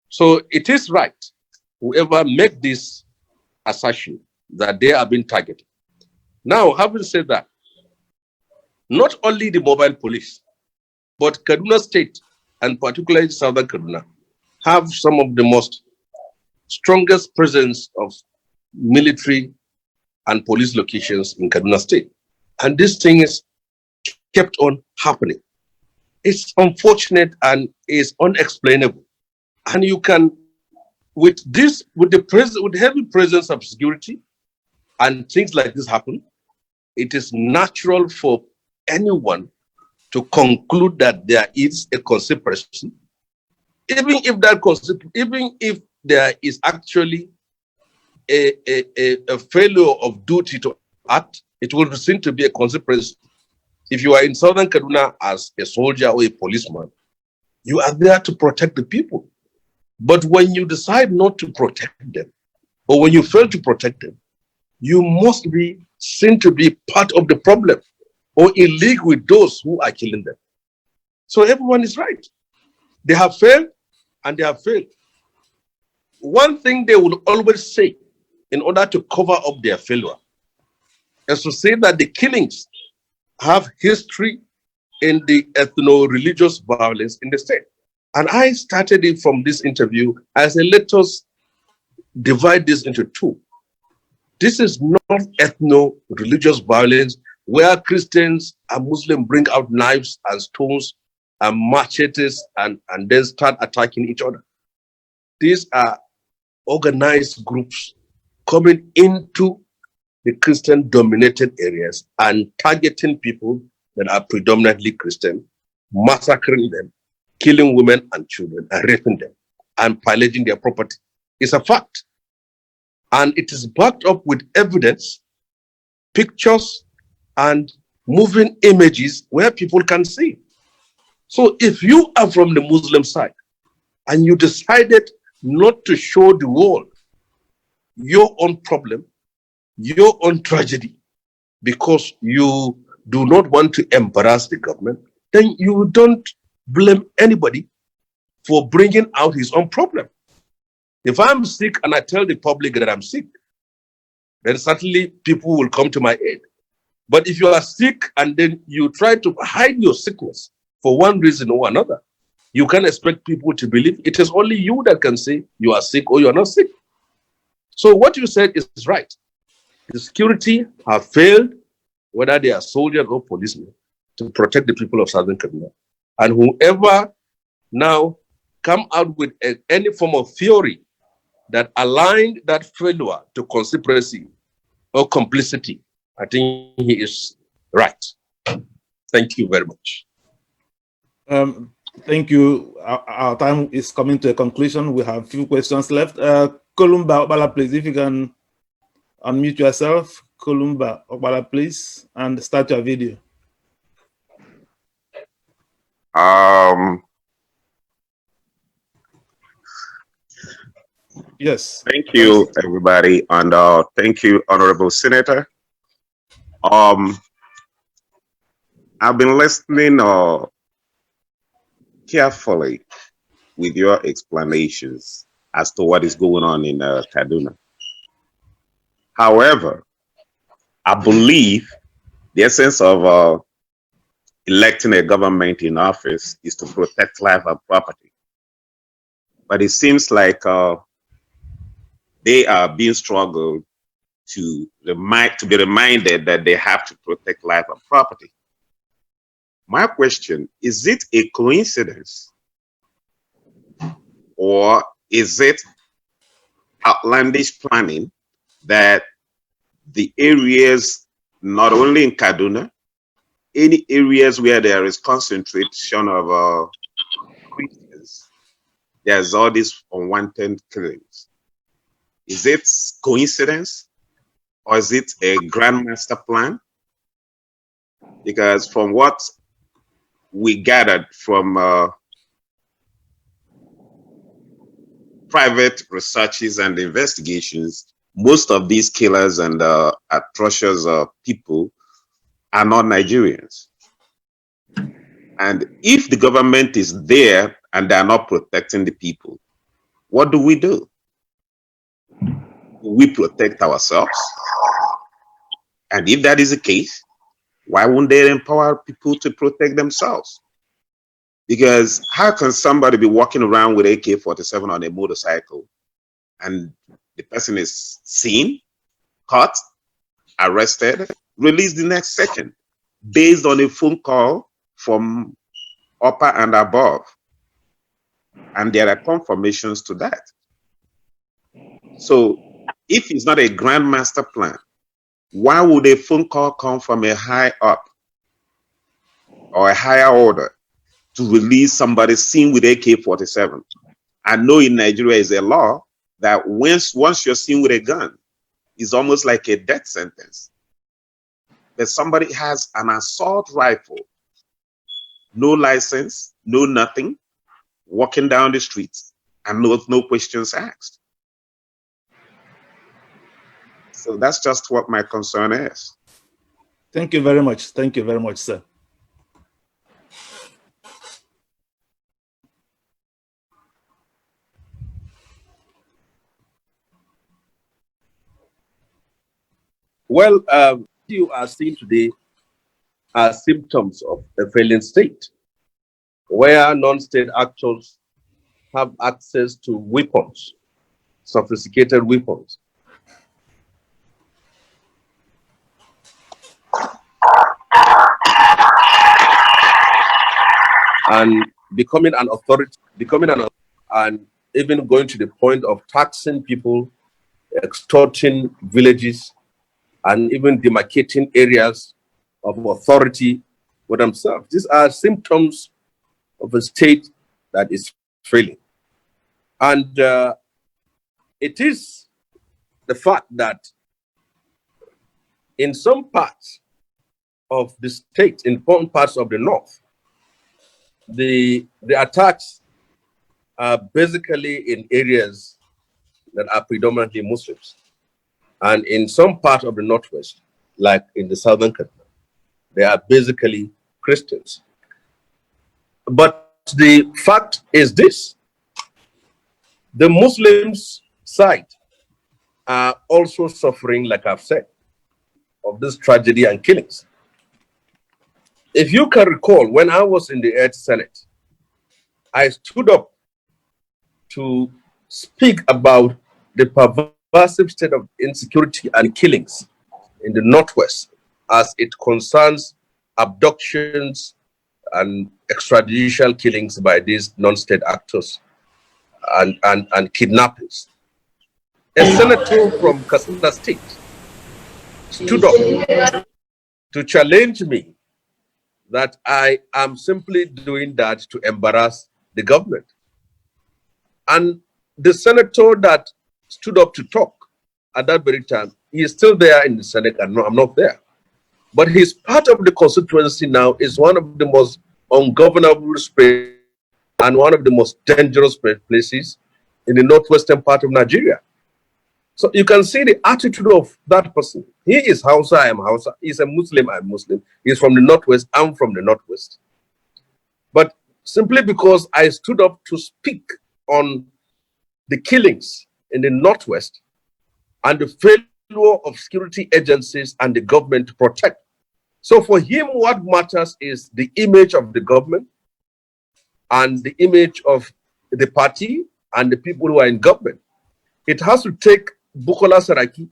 So it is right, whoever make this assertion that they are being targeted. Now, having said that, not only the mobile police, but Kaduna State, and particularly Southern Kaduna, have some of the most strongest presence of military and police locations in Kaduna State. And this thing is kept on happening. It's unfortunate and is unexplainable. And you can, with the heavy presence of security, and things like this happen, it is natural for anyone to conclude that there is a conspiracy, even if there is actually a failure of duty to act, it will be seen to be a conspiracy. If you are in southern Kaduna as a soldier or a policeman, you are there to protect the people. But when you decide not to protect them, or when you fail to protect them, you must be seen to be part of the problem or in league with those who are killing them. So everyone is right. They have failed and they have failed. One thing they will always say in order to cover up their failure is to say that the killings have history in the ethno-religious violence in the state. And I started it from this interview as let us divide this into two. This is not ethno-religious violence where Christians and Muslims bring out knives and stones and machetes and then start attacking each other. These are organized groups coming into the Christian-dominated areas and targeting people that are predominantly Christian, massacring them, killing women and children, and raping them, and pillaging their property. It's a fact. And it is backed up with evidence, pictures, and moving images where people can see. So if you are from the Muslim side and you decided not to show the world your own problem, your own tragedy, because you do not want to embarrass the government, then you don't blame anybody for bringing out his own problem. If I'm sick and I tell the public that I'm sick, then certainly people will come to my aid. But if you are sick and then you try to hide your sickness for one reason or another, you can't expect people to believe it is only you that can say you are sick or you are not sick. So what you said is right. The security have failed, whether they are soldiers or policemen, to protect the people of Southern Kaduna. And whoever now come out with any form of theory that aligned that failure to conspiracy or complicity, I think he is right. Thank you very much. Thank you. Our time is coming to a conclusion. We have a few questions left. Kolumba Obala, please, if you can unmute yourself. Kolumba Obala, please, and start your video. Yes. Thank you, everybody, and thank you, Honorable Senator. I've been listening carefully with your explanations as to what is going on in Kaduna. However, I believe the essence of electing a government in office is to protect life and property. But it seems like they are being struggled to be reminded that they have to protect life and property. My question, is it a coincidence or is it outlandish planning that the areas, not only in Kaduna, any areas where there is concentration of Christians, there's all these unwanted killings? Is it coincidence or is it a grand master plan? Because from what we gathered from private researches and investigations, most of these killers and atrocious people are not Nigerians. And if the government is there and they are not protecting the people, what do? We protect ourselves? And if that is the case, why won't they empower people to protect themselves? Because how can somebody be walking around with AK-47 on a motorcycle and the person is seen, caught, arrested, released the next second based on a phone call from upper and above? And there are confirmations to that. So if it's not a grand master plan, Why would a phone call come from a high up or a higher order to release somebody seen with AK-47? I know in Nigeria is a law that once you're seen with a gun, it's almost like a death sentence. But somebody has an assault rifle, no license, no nothing, walking down the streets, and no questions asked. So that's just what my concern is. Thank you very much. Thank you very much, sir. Well, you are seeing today are symptoms of a failing state, where non-state actors have access to weapons, sophisticated weapons. And becoming an authority, and even going to the point of taxing people, extorting villages, and even demarcating areas of authority for themselves. These are symptoms of a state that is failing. And it is the fact that in some parts of the state, in some parts of the north, the attacks are basically in areas that are predominantly Muslims. And in some part of the northwest, like in the southern Kaduna, they are basically Christians. But the fact is this: the Muslims side are also suffering, like I've said, of this tragedy and killings. If you can recall, when I was in the 8th Senate, I stood up to speak about the pervasive state of insecurity and killings in the Northwest as it concerns abductions and extrajudicial killings by these non-state actors and kidnappings. A senator from Kaduna State stood up to challenge me that I am simply doing that to embarrass the government. And the senator that stood up to talk at that very time, he is still there in the Senate, and I'm not there. But he's part of the constituency now, is one of the most ungovernable spaces and one of the most dangerous places in the northwestern part of Nigeria. So you can see the attitude of that person. He is Hausa, I am Hausa. He's a Muslim, I'm Muslim. He's from the northwest, I'm from the northwest. But simply because I stood up to speak on the killings in the northwest and the failure of security agencies and the government to protect. So for him, what matters is the image of the government and the image of the party and the people who are in government. It has to take Bukola Saraki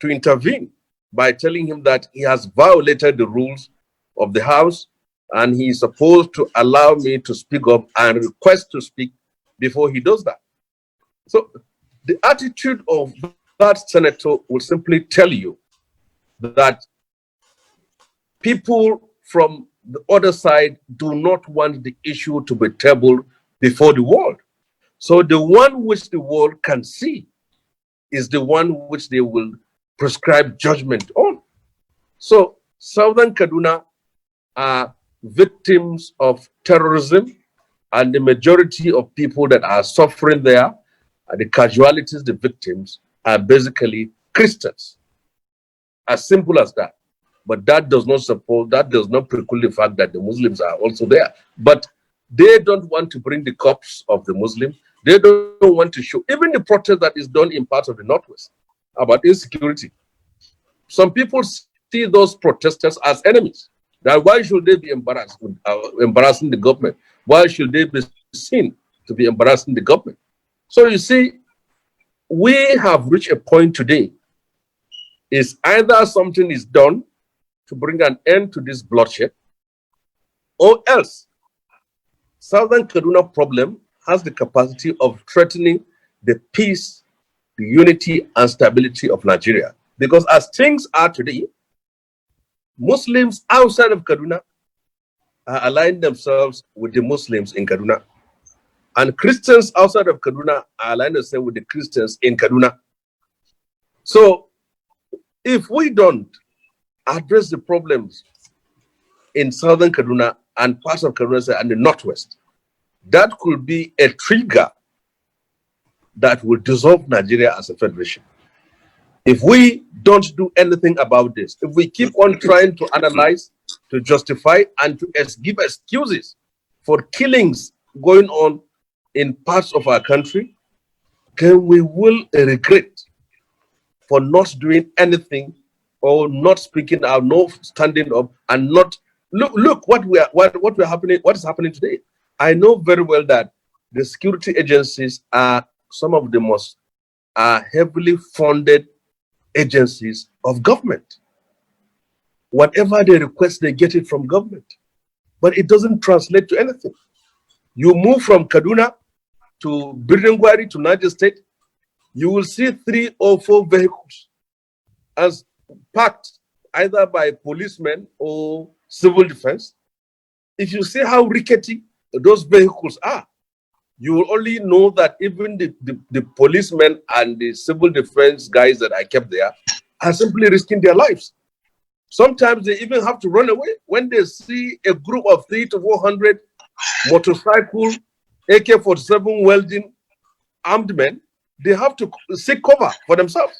to intervene by telling him that he has violated the rules of the House and he is supposed to allow me to speak up and request to speak before he does that. So the attitude of that senator will simply tell you that people from the other side do not want the issue to be tabled before the world. So the one which the world can see is the one which they will prescribe judgment on. So Southern Kaduna are victims of terrorism, and the majority of people that are suffering there, the casualties, the victims, are basically Christians. As simple as that. But that does not support, that does not preclude the fact that the Muslims are also there. But they don't want to bring the corpse of the Muslim. They don't want to show, even the protest that is done in parts of the Northwest about insecurity. Some people see those protesters as enemies. That why should they be embarrassed with, embarrassing the government? Why should they be seen to be embarrassing the government? So you see, we have reached a point today. Is either something is done to bring an end to this bloodshed, or else Southern Kaduna problem has the capacity of threatening the peace, the unity, and stability of Nigeria. Because as things are today, Muslims outside of Kaduna are aligning themselves with the Muslims in Kaduna. And Christians outside of Kaduna are aligning themselves with the Christians in Kaduna. So if we don't address the problems in southern Kaduna and parts of Kaduna and the northwest, that could be a trigger that will dissolve Nigeria as a federation. If we don't do anything about this, if we keep on trying to analyze, to justify, and to give excuses for killings going on in parts of our country, then we will regret for not doing anything or not speaking out, not standing up, and not look what is happening today. I know very well that the security agencies are some of the most heavily funded agencies of government. Whatever they request, they get it from government, but it doesn't translate to anything. You move from Kaduna to Birningwari to Niger State, you will see 3 or 4 vehicles as parked either by policemen or civil defense. If you see how rickety those vehicles are, you will only know that even the policemen and the civil defense guys that I kept there are simply risking their lives. Sometimes they even have to run away when they see a group of 300 to 400 motorcycle, AK-47 welding armed men. They have to seek cover for themselves.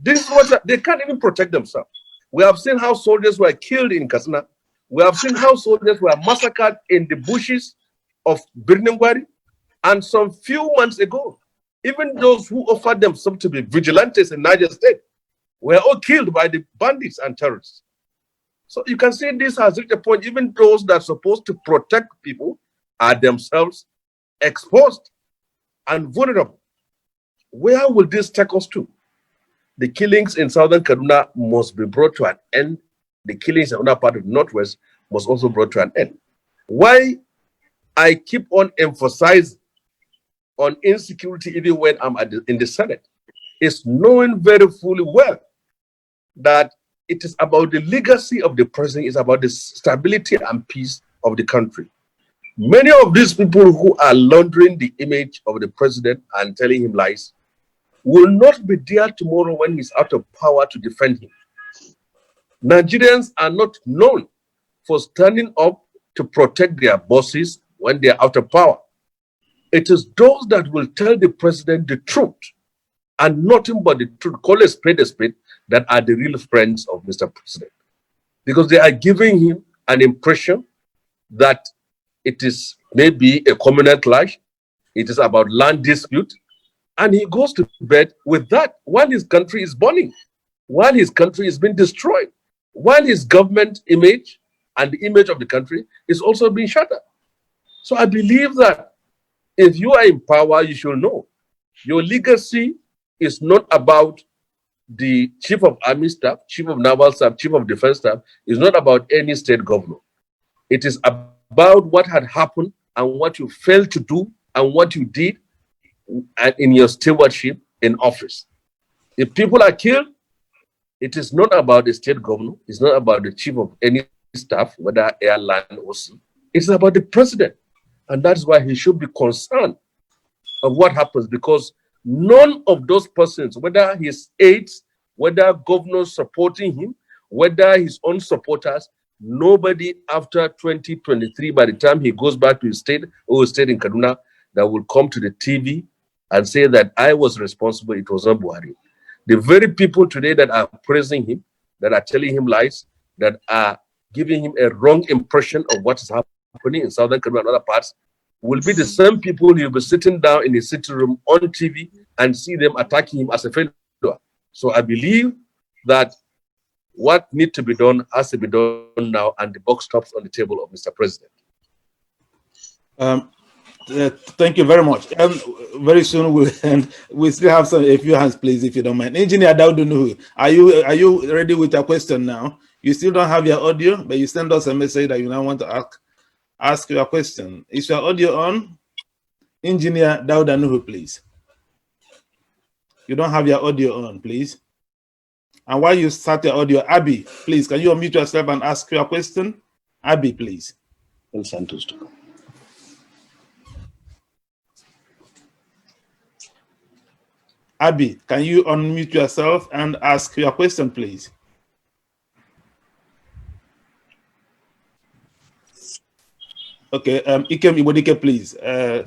This is what they can't even protect themselves. We have seen how soldiers were killed in Katsina. We have seen how soldiers were massacred in the bushes of Birningwari. And some few months ago, even those who offered themselves to be vigilantes in Niger State were all killed by the bandits and terrorists. So you can see this has reached a point, even those that are supposed to protect people are themselves exposed and vulnerable. Where will this take us to? The killings in southern Kaduna must be brought to an end. The killings in another part of the northwest must also be brought to an end. Why I keep on emphasizing on insecurity even when I'm in the Senate is knowing very fully well that it is about the legacy of the president, it's about the stability and peace of the country. Many of these people who are laundering the image of the president and telling him lies will not be there tomorrow when he's out of power to defend him. Nigerians are not known for standing up to protect their bosses when they're out of power. It is those that will tell the president the truth and nothing but the truth, call a spade, that are the real friends of Mr. President. Because they are giving him an impression that it is maybe a communal clash, it is about land dispute, and he goes to bed with that while his country is burning, while his country is being destroyed, while his government image and the image of the country is also being shattered. So I believe that if you are in power, you should know your legacy is not about the chief of army staff, chief of naval staff, chief of defense staff. It's not about any state governor. It is about what had happened and what you failed to do and what you did in your stewardship in office. If people are killed, it is not about the state governor. It's not about the chief of any staff, whether airline or sea. It's about the president. And that's why he should be concerned of what happens, because none of those persons, whether his aides, whether governors supporting him, whether his own supporters, nobody after 2023, by the time he goes back to his state or his state in Kaduna, that will come to the TV and say that I was responsible, it was not Buhari. The very people today that are praising him, that are telling him lies, that are giving him a wrong impression of what is happening in southern Kaduna and other parts, will be the same people you'll be sitting down in his sitting room on TV and see them attacking him as a failure. So I believe that what needs to be done has to be done now, and the buck stops on the table of Mr. President. Thank you very much. Very soon we'll end. We still have a few hands, please, if you don't mind. Engineer Daudunuhu, are you ready with your question now? You still don't have your audio, but you send us a message that you now want to ask your question. Is your audio on? Engineer Daudunuhu, please. You don't have your audio on, please. And while you start your audio, Abby, please, can you unmute yourself and ask your question? Abby, please. Santos to come. Abby, can you unmute yourself and ask your question, please? Okay, Ikem Ibodike, please.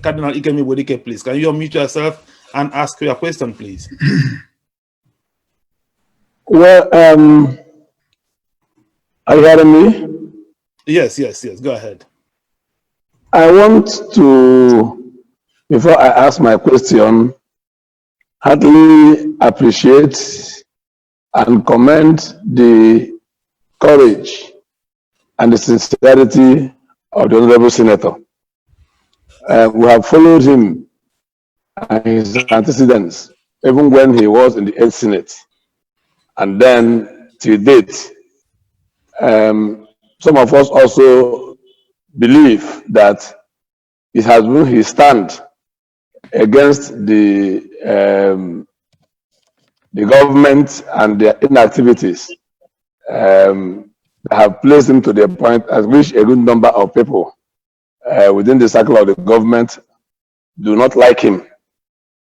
Cardinal Ikem Ibodike, please. Can you unmute yourself and ask your question, please? Well, are you hearing me? Yes. Go ahead. I want to, before I ask my question, heartily appreciate and commend the courage and the sincerity of the Honorable Senator. We have followed him and his antecedents, even when he was in the 8th Senate. And then to date, some of us also believe that it has been his stand against the government and their inactivities that have placed him to the point at which a good number of people within the circle of the government do not like him.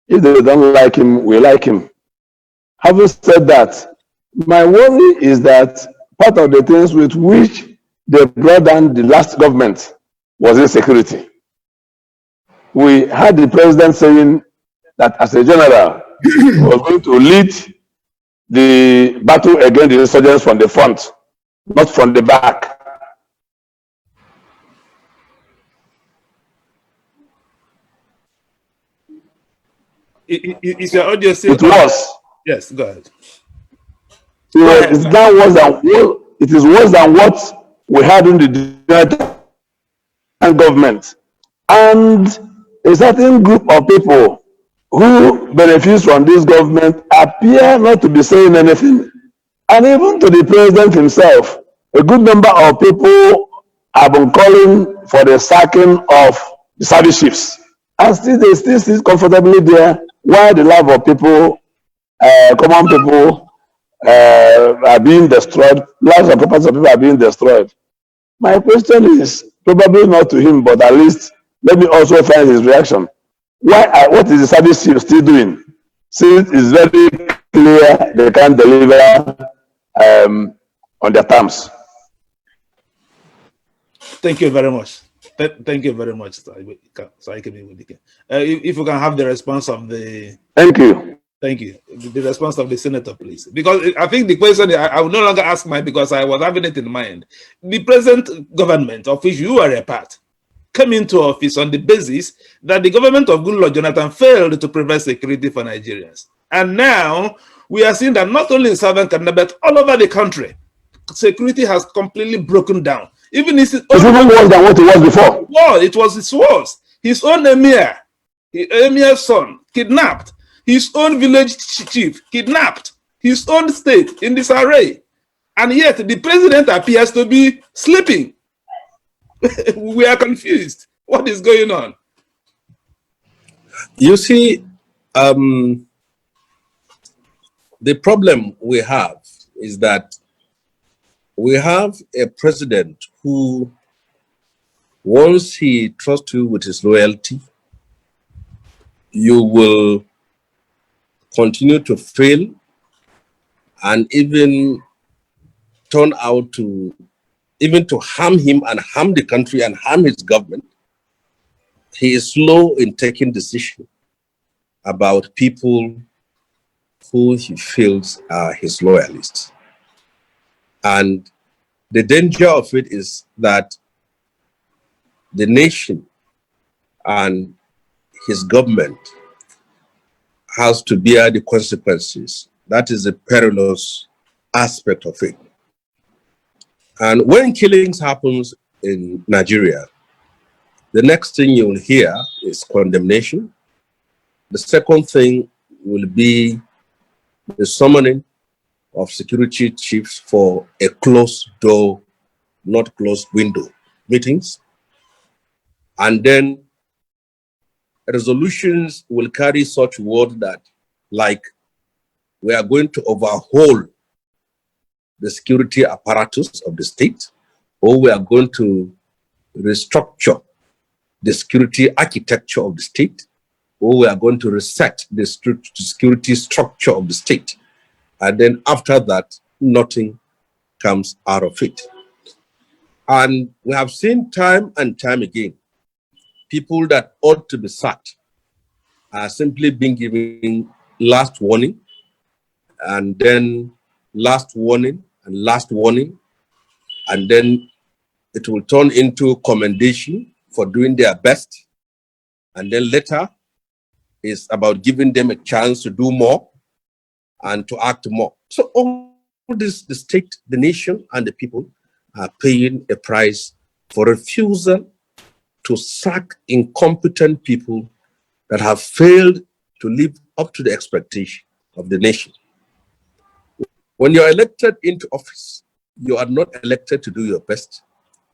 If they don't like him, we like him. Having said that, my worry is that part of the things with which they brought down the last government was insecurity. We had the president saying that as a general, he was going to lead the battle against the insurgents from the front, not from the back. Is your audio still It was. Yes, go ahead. It's now worse than, it is worse than what we had in the government. And a certain group of people who benefit from this government appear not to be saying anything. And even to the president himself, a good number of people have been calling for the sacking of the service chiefs. And still they still sit comfortably there while the life of people, common people, are being destroyed, lives and properties of people are being destroyed. My question is probably not to him, but at least let me also find his reaction. What is the service chief still doing? Since it's very clear they can't deliver on their terms. Thank you very much. Thank you very much. If you can have the response of the... Thank you. Thank you. The response of the senator, please. Because I think the question, I will no longer ask mine because I was having it in mind. The present government, of which you are a part, came into office on the basis that the government of Goodluck Jonathan failed to provide security for Nigerians. And now we are seeing that not only in Southern Kaduna, but all over the country, security has completely broken down. Even it's even worse than what it was before. Well, it was worse. His own emir's son, kidnapped. His own village chief, kidnapped. His own state in disarray. And yet the president appears to be sleeping. We are confused. What is going on? You see, the problem we have is that we have a president who, once he trusts you with his loyalty, you will continue to fail and even turn out to harm him and harm the country and harm his government. He is slow in taking decisions about people who he feels are his loyalists. And the danger of it is that the nation and his government has to bear the consequences. That is the perilous aspect of it. And when killings happens in Nigeria, the next thing you will hear is condemnation. The second thing will be the summoning of security chiefs for a closed door, not closed window meetings. And then resolutions will carry such word that, like, we are going to overhaul the security apparatus of the state, or we are going to restructure the security architecture of the state, or we are going to reset the security structure of the state. And then after that, nothing comes out of it. And we have seen time and time again, people that ought to be sacked are simply being given last warning, and then last warning, and last warning, and then it will turn into commendation for doing their best. And then later is about giving them a chance to do more and to act more. So all this, the state, the nation, and the people are paying a price for refusal to sack incompetent people that have failed to live up to the expectation of the nation. When you're elected into office, you are not elected to do your best.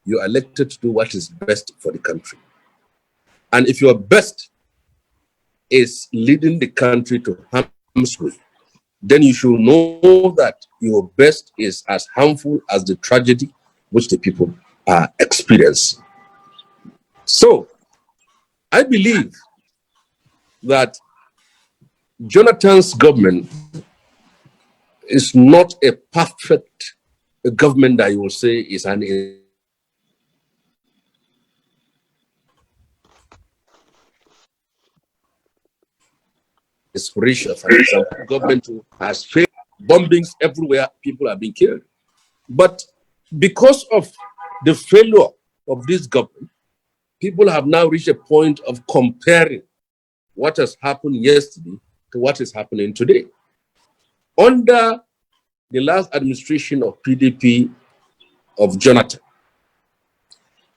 You are elected to do what is best for the country. And if your best is leading the country to harm's way, then you should know that your best is as harmful as the tragedy which the people are experiencing. So, I believe that Jonathan's government is not a perfect government that you will say is an inspiration. For example, government has failed, bombings everywhere, people are being killed. But because of the failure of this government, people have now reached a point of comparing what has happened yesterday to what is happening today. Under the last administration of PDP of Jonathan,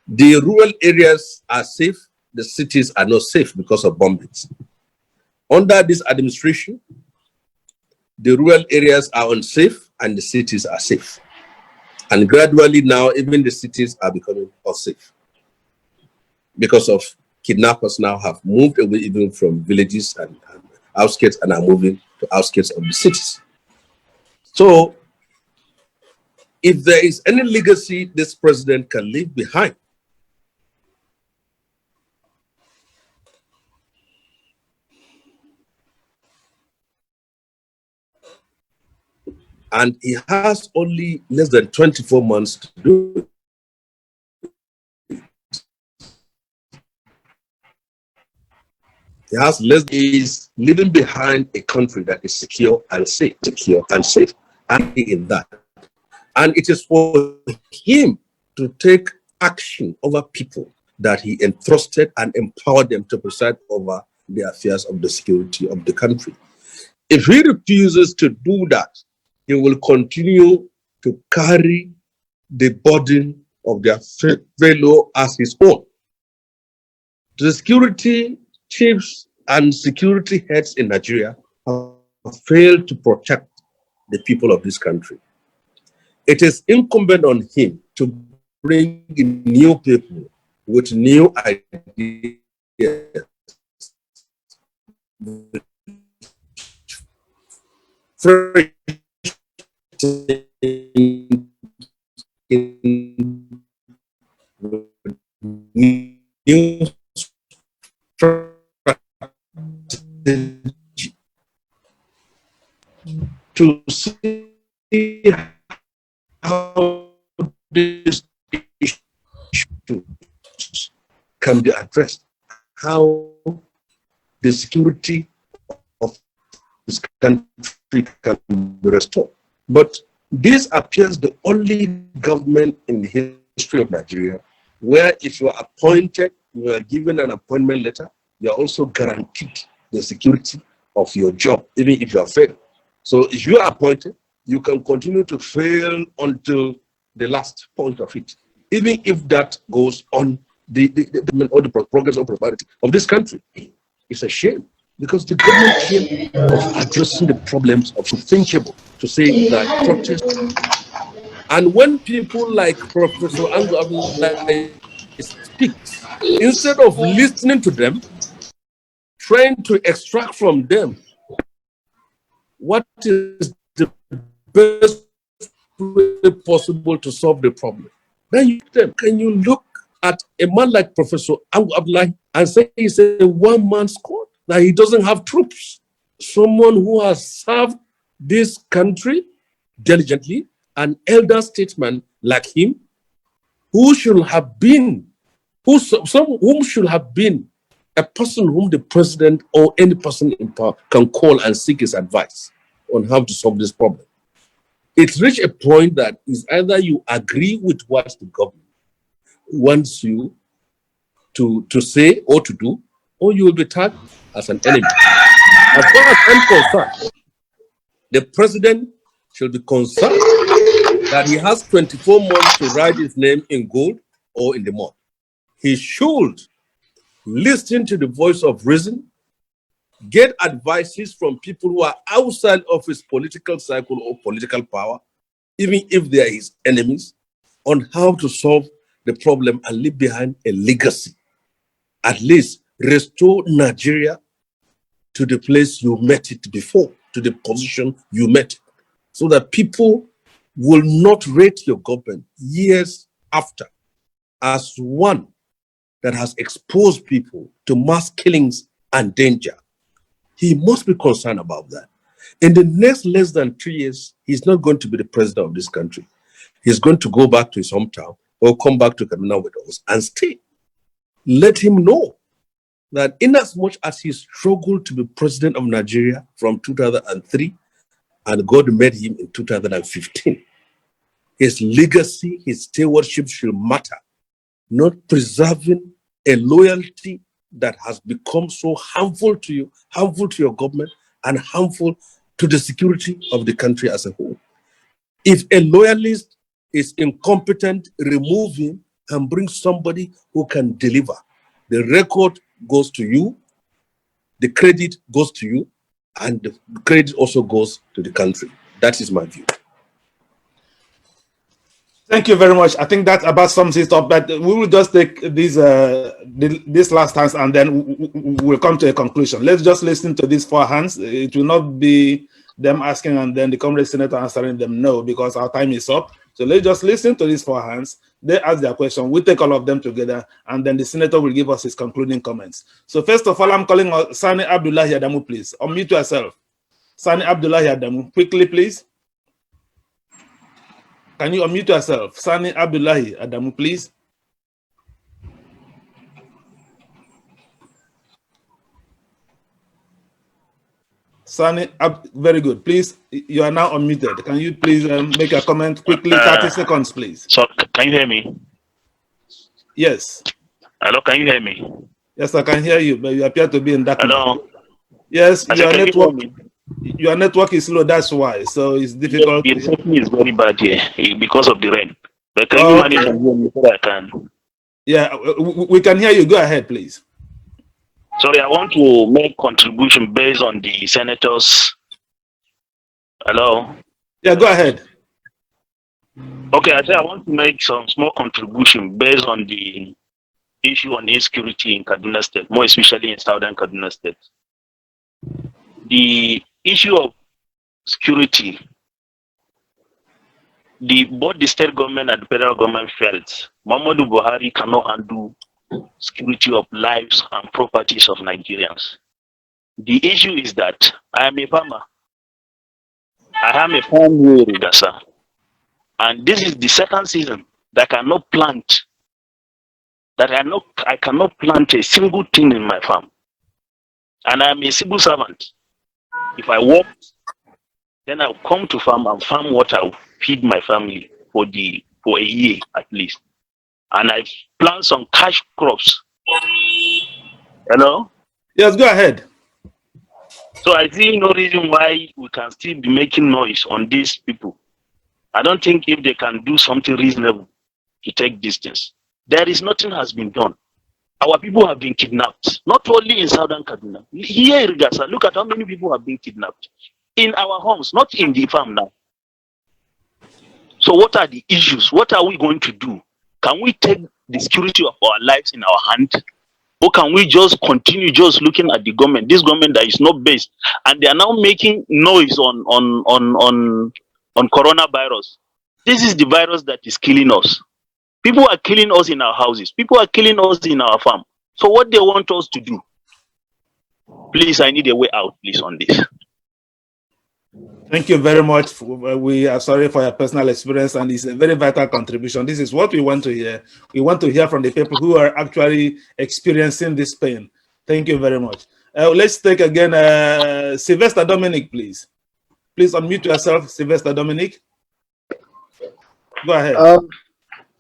the rural areas are safe, the cities are not safe because of bombings. Under this administration, the rural areas are unsafe and the cities are safe. And gradually now, even the cities are becoming unsafe because of kidnappers now have moved away even from villages and outskirts and are moving to outskirts of the cities. So, if there is any legacy this president can leave behind, and he has only less than 24 months to do it. He has less, is leaving behind a country that is secure and safe, and in that. And it is for him to take action over people that he entrusted and empowered them to preside over the affairs of the security of the country. If he refuses to do that, he will continue to carry the burden of their failure as his own. The security chiefs and security heads in Nigeria have failed to protect the people of this country. It is incumbent on him to bring in new people with new ideas, fresh new strategy to see how this issue can be addressed, how the security of this country can be restored. But this appears the only government in the history of Nigeria where if you are appointed, you are given an appointment letter, you are also guaranteed the security of your job, even if you are failed. So if you are appointed, you can continue to fail until the last point of it, even if that goes on the progress or prosperity of this country. It's a shame because the government came of addressing the problems of unthinkable to say that protest. And when people like Professor Ango Abdullahi speaks, instead of listening to them, trying to extract from them what is the best way possible to solve the problem. Then can you look at a man like Professor Abdullahi and say he's a one-man squad, that he doesn't have troops? Someone who has served this country diligently, an elder statesman like him, whom should have been a person whom the president or any person in power can call and seek his advice on how to solve this problem. It's reached a point that is either you agree with what the government wants you to say or to do, or you will be tagged as an enemy. As far as I'm concerned, the president should be concerned that he has 24 months to write his name in gold or in the mud. He should listen to the voice of reason, get advices from people who are outside of his political cycle or political power, even if they are his enemies, on how to solve the problem and leave behind a legacy. At least restore Nigeria to the place you met it before, to the position you met it, so that people will not rate your government years after as one that has exposed people to mass killings and danger. He must be concerned about that. In the next less than 3 years, he's not going to be the president of this country. He's going to go back to his hometown or come back to Kaduna with us and stay. Let him know that inasmuch as he struggled to be president of Nigeria from 2003, and God made him in 2015, his legacy, his stewardship should matter, not preserving a loyalty that has become so harmful to you, harmful to your government, and harmful to the security of the country as a whole. If a loyalist is incompetent, remove him and bring somebody who can deliver. The record goes to you, the credit goes to you, and the credit also goes to the country. That is my view. Thank you very much. I think that about sums it up. But we will just take this last hands and then we'll come to a conclusion. Let's just listen to these four hands. It will not be them asking and then the comrade senator answering them no, because our time is up. So let's just listen to these four hands. They ask their question. We'll take all of them together and then the senator will give us his concluding comments. So first of all, I'm calling Sani Abdullahi Adamu, please. Unmute yourself. Sani Abdullahi Adamu, quickly, please. Can you unmute yourself? Sani Abdullahi Adamu, please. Sani, very good. Please, you are now unmuted. Can you please make a comment quickly? 30 seconds, please. So, can you hear me? Yes. Hello, can you hear me? Yes, I can hear you, but you appear to be in darkness. Hello? Yes, your network is slow, that's why. So it's difficult. The reception is very bad here because of the rain. But can you manage to hear me so I can? Yeah, we can hear you. Go ahead, please. Sorry, I want to make contribution based on the senators. Hello? Yeah, go ahead. Okay, I said I want to make some small contribution based on the issue on insecurity in Kaduna State, more especially in southern Kaduna State. The issue of security, both the state government and the federal government felt Muhammadu Buhari cannot handle security of lives and properties of Nigerians. The issue is that I am a farmer. I have a farm here in Gasa. And this is the second season that I cannot plant, I cannot plant a single thing in my farm. And I am a civil servant. If I work, then I'll come to farm and farm what I'll feed my family for a year at least. And I plant some cash crops. Hello? Yes, go ahead. So I see no reason why we can still be making noise on these people. I don't think if they can do something reasonable to take distance. There is nothing has been done. Our people have been kidnapped, not only in southern Kaduna. Here in Gasa, look at how many people have been kidnapped. In our homes, not in the farm now. So what are the issues? What are we going to do? Can we take the security of our lives in our hand? Or can we just continue just looking at the government, this government that is not based, and they are now making noise on coronavirus. This is the virus that is killing us. People are killing us in our houses. People are killing us in our farm. So what they want us to do? Please, I need a way out, please, on this. Thank you very much. We are sorry for your personal experience, and it's a very vital contribution. This is what we want to hear. We want to hear from the people who are actually experiencing this pain. Thank you very much. Let's take again Sylvester Dominic, please. Please unmute yourself, Sylvester Dominic. Go ahead.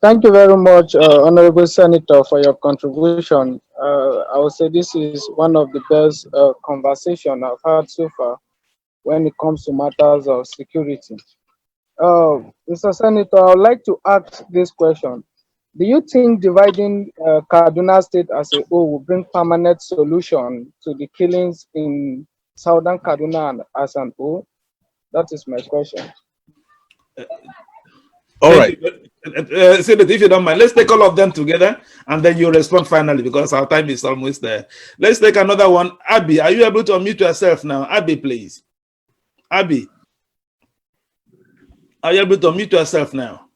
Thank you very much, Honorable Senator, for your contribution. I would say this is one of the best conversations I've had so far when it comes to matters of security. Mr. Senator, I would like to ask this question. Do you think dividing Kaduna State as a whole will bring permanent solution to the killings in southern Kaduna as an whole? That is my question. All right. Senator, if you don't mind, let's take all of them together and then you respond finally because our time is almost there. Let's take another one. Abby, are you able to unmute yourself now? Abby, please. Abby, are you able to unmute yourself now?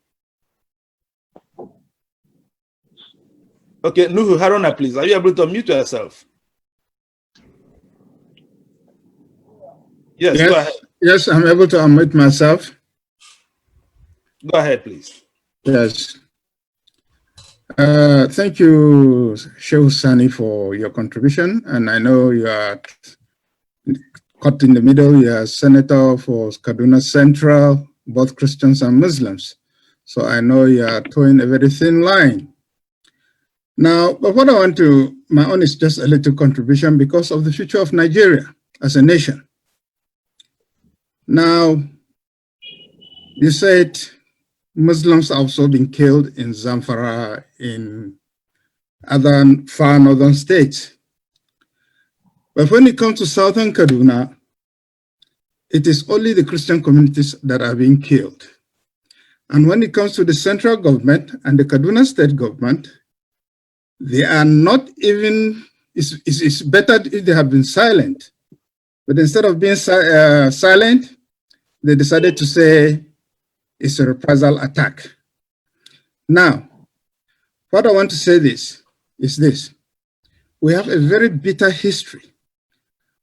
Okay, Nuhu Haruna, please. Are you able to unmute yourself? Yes, go ahead. Yes, I'm able to unmute myself. Go ahead, please. Yes. Thank you, Shehu Sani, for your contribution. And I know you are caught in the middle. You are Senator for Kaduna Central, both Christians and Muslims. So I know you are towing a very thin line. Now, but what I want to, my own is just a little contribution because of the future of Nigeria as a nation. Now, you said Muslims have also been killed in Zamfara, in other far northern states. But when it comes to southern Kaduna, it is only the Christian communities that are being killed. And when it comes to the central government and the Kaduna state government, they are not even, it's better if they have been silent. But instead of being silent, they decided to say it's a reprisal attack. Now, what I want to say is this. We have a very bitter history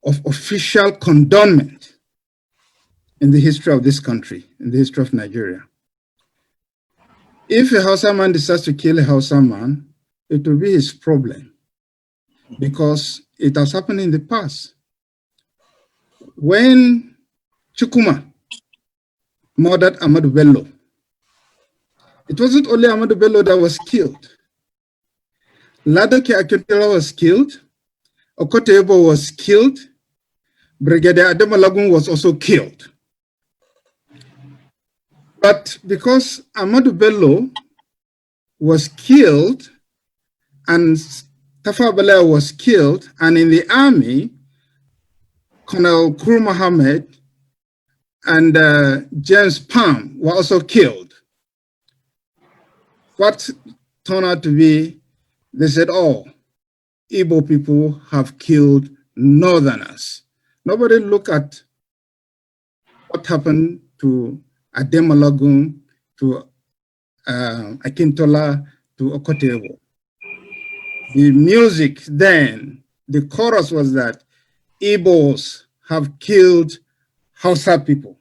of official condonment in the history of this country, in the history of Nigeria. If a Hausa man decides to kill a Hausa man, it will be his problem because it has happened in the past. When Chukuma murdered Ahmadu Bello, it wasn't only Ahmadu Bello that was killed. Ladoke Akintola was killed, Okotebo was killed, Brigadier Ademalagun was also killed. But because Ahmadu Bello was killed and Tafa Balewa was killed, and in the army, Colonel Kur Mohammed and James Palm were also killed. What turned out to be, they said, oh, Igbo people have killed Northerners. Nobody looked at what happened to Ademalagun, to Akintola, to Okotebo. The music then, the chorus was that Igbos have killed Hausa people.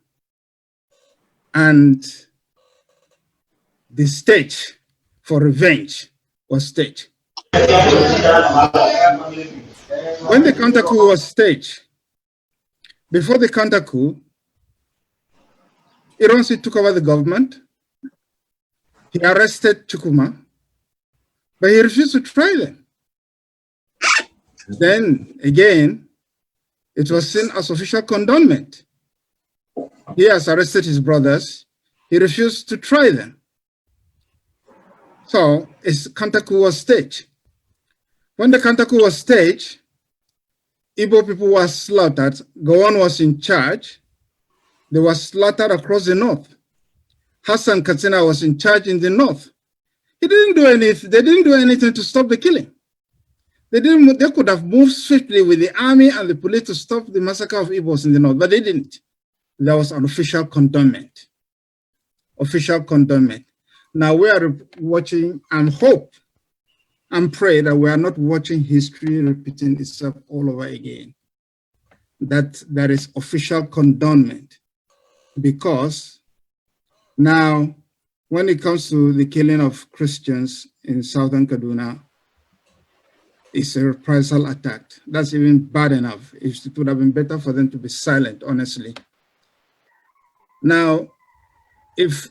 And the stage for revenge was staged. When the counter coup was staged, before the counter coup, Ironsi took over the government. He arrested Chukuma, but he refused to try them. Then again, it was seen as official condonment. He has arrested his brothers. He refused to try them. So his counter coup was staged. When the counter coup was staged, Igbo people were slaughtered. Gowon was in charge. They were slaughtered across the north. Hassan Katsina was in charge in the north. He didn't do anything. They didn't do anything to stop the killing. They could have moved swiftly with the army and the police to stop the massacre of Igbos in the north, but they didn't. There was an official condonment. official condemnment. Now we are watching and hope and pray that we are not watching history repeating itself all over again. That there is official condemnment, because now when it comes to the killing of Christians in southern Kaduna, it's a reprisal attack. That's even bad enough. It would have been better for them to be silent, honestly. Now, if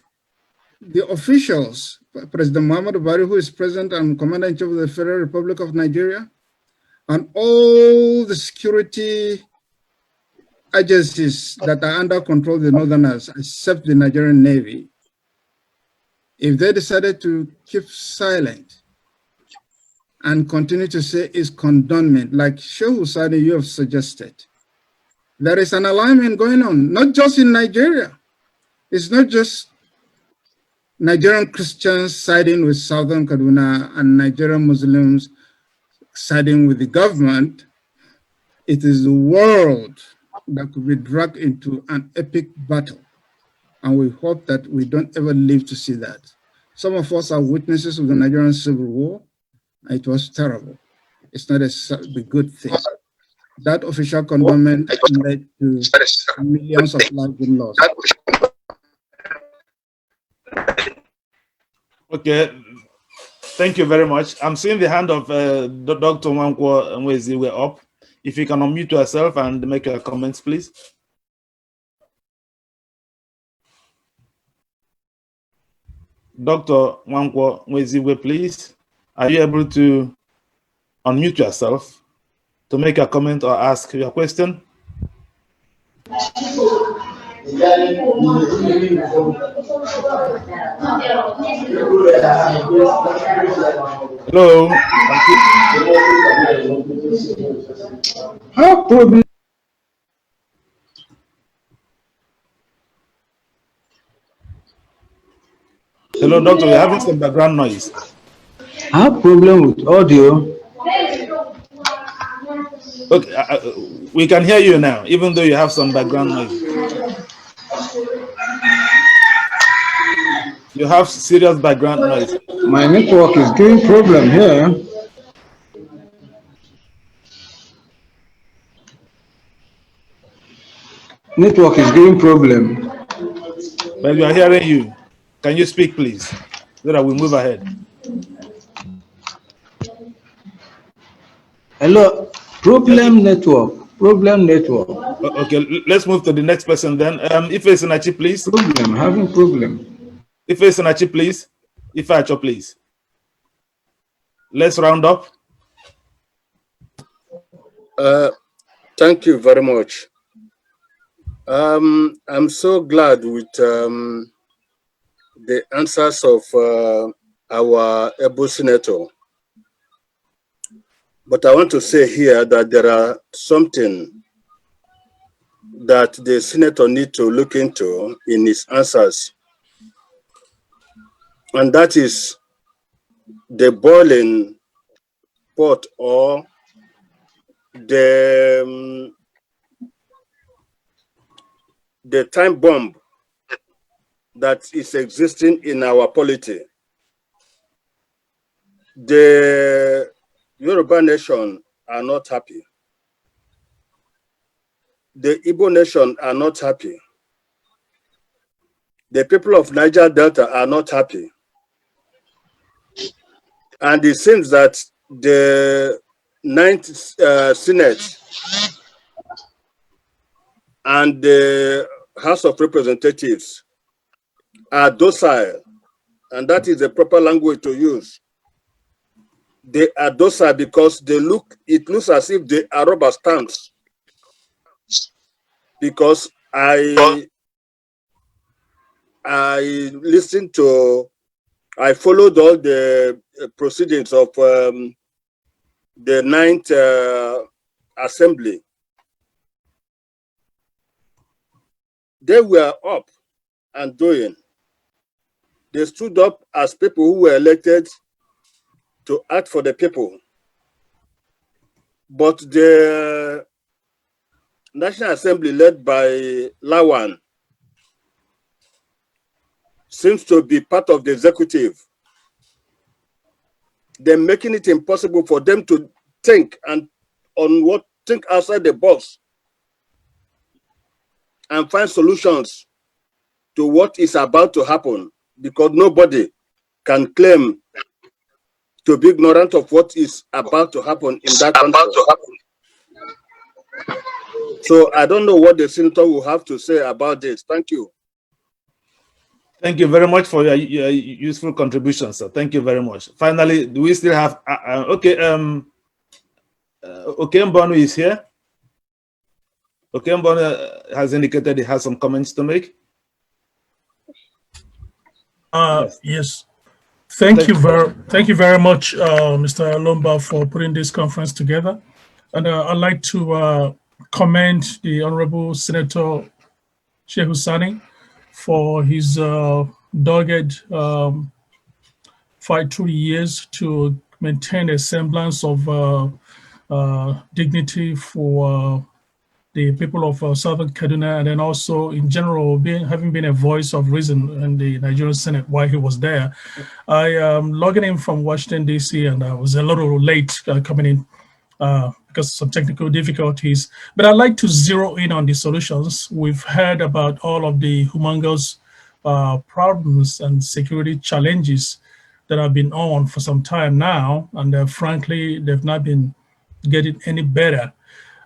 the officials, President Muhammad Buhari, who is President and Commander-in-Chief of the Federal Republic of Nigeria, and all the security agencies that are under control of the Northerners, except the Nigerian Navy, if they decided to keep silent and continue to say it's condemnment, like Shehu Sani, you have suggested, there is an alignment going on, not just in Nigeria. It's not just Nigerian Christians siding with Southern Kaduna and Nigerian Muslims siding with the government. It is the world that could be dragged into an epic battle. And we hope that we don't ever live to see that. Some of us are witnesses of the Nigerian Civil War. It was terrible. It's not a good thing. That official condemnment led to millions of lives being lost. Okay, thank you very much. I'm seeing the hand of Dr. Nwankwo Nweziwe up. If you can unmute yourself and make your comments, please. Dr. Nwankwo Nweziwe, please. Are you able to unmute yourself to make a comment or ask your question? Hello. Hello, doctor. We're having some background noise. I have problem with audio. Okay, we can hear you now, even though you have some background noise. You have serious background noise. My network is giving problem here. Network is giving problem. But we are hearing you. Can you speak, please, so that we move ahead? Hello, problem network. Problem network. Okay, let's move to the next person then. Ife Sinachi, please. Problem, having problem. Ife Sinachi, please. Ife Acho, please. Let's round up. Thank you very much. I'm so glad with the answers of our able senator. But I want to say here that there are something that the senator need to look into in his answers. And that is the boiling pot or the time bomb that is existing in our polity. The Yoruba nation are not happy. The Igbo nation are not happy. The people of Niger Delta are not happy. And it seems that the 9th Senate and the House of Representatives are docile, and that is the proper language to use. They are docile because it looks as if they are rubber stamps. Because I followed all the proceedings of the 9th Assembly. They were up and doing. They stood up as people who were elected to act for the people. But the National Assembly led by Lawan seems to be part of the executive. They're making it impossible for them to think think outside the box and find solutions to what is about to happen, because nobody can claim to be ignorant of what is about to happen in that country. So I don't know what the senator will have to say about this. Thank you. Thank you very much for your useful contributions, sir. Thank you very much. Finally, do we still have Mbonu is here. Mbonu has indicated he has some comments to make. Yes. Thank you very much, Mr. Elombah, for putting this conference together. And I'd like to commend the Honorable Senator Shehu Sani for his dogged fight through the years to maintain a semblance of dignity for the people of Southern Kaduna, and then also in general having been a voice of reason in the Nigerian Senate while he was there. I am logging in from Washington, D.C., and I was a little late coming in because of some technical difficulties. But I'd like to zero in on the solutions. We've heard about all of the humongous problems and security challenges that have been on for some time now, and frankly, they've not been getting any better.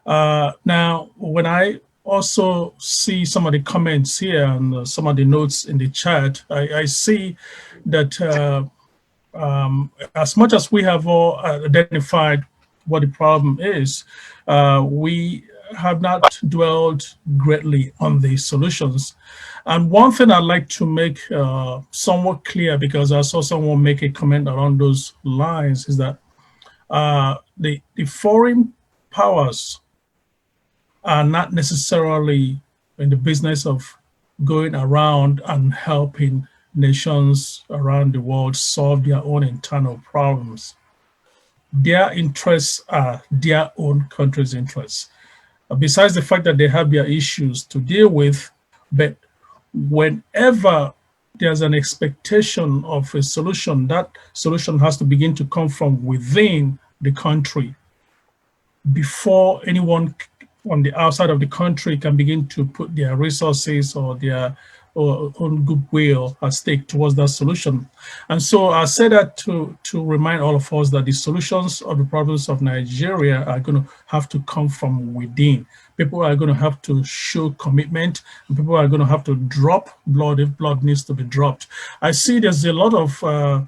Now, when I also see some of the comments here and some of the notes in the chat, I see that as much as we have all identified what the problem is, we have not dwelled greatly on the solutions. And one thing I'd like to make somewhat clear, because I saw someone make a comment around those lines, is that the foreign powers are not necessarily in the business of going around and helping nations around the world solve their own internal problems. Their interests are their own country's interests. Besides the fact that they have their issues to deal with, but whenever there's an expectation of a solution, that solution has to begin to come from within the country before anyone on the outside of the country can begin to put their resources or their own goodwill at stake towards that solution. And so I say that to remind all of us that the solutions of the problems of Nigeria are going to have to come from within. People are going to have to show commitment, and people are going to have to drop blood if blood needs to be dropped. I see there's a lot of,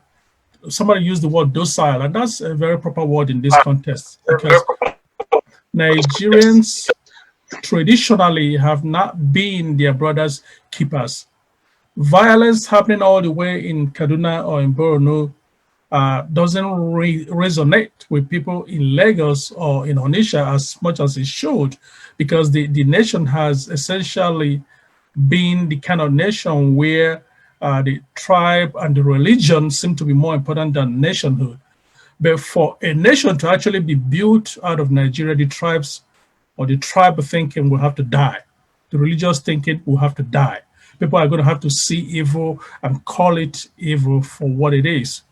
somebody used the word docile, and that's a very proper word in this context, because Nigerians traditionally have not been their brothers' keepers. Violence happening all the way in Kaduna or in Borno doesn't resonate with people in Lagos or in Onitsha as much as it should, because the nation has essentially been the kind of nation where the tribe and the religion seem to be more important than nationhood. But for a nation to actually be built out of Nigeria, the tribes or the tribe thinking will have to die. The religious thinking will have to die. People are going to have to see evil and call it evil for what it is.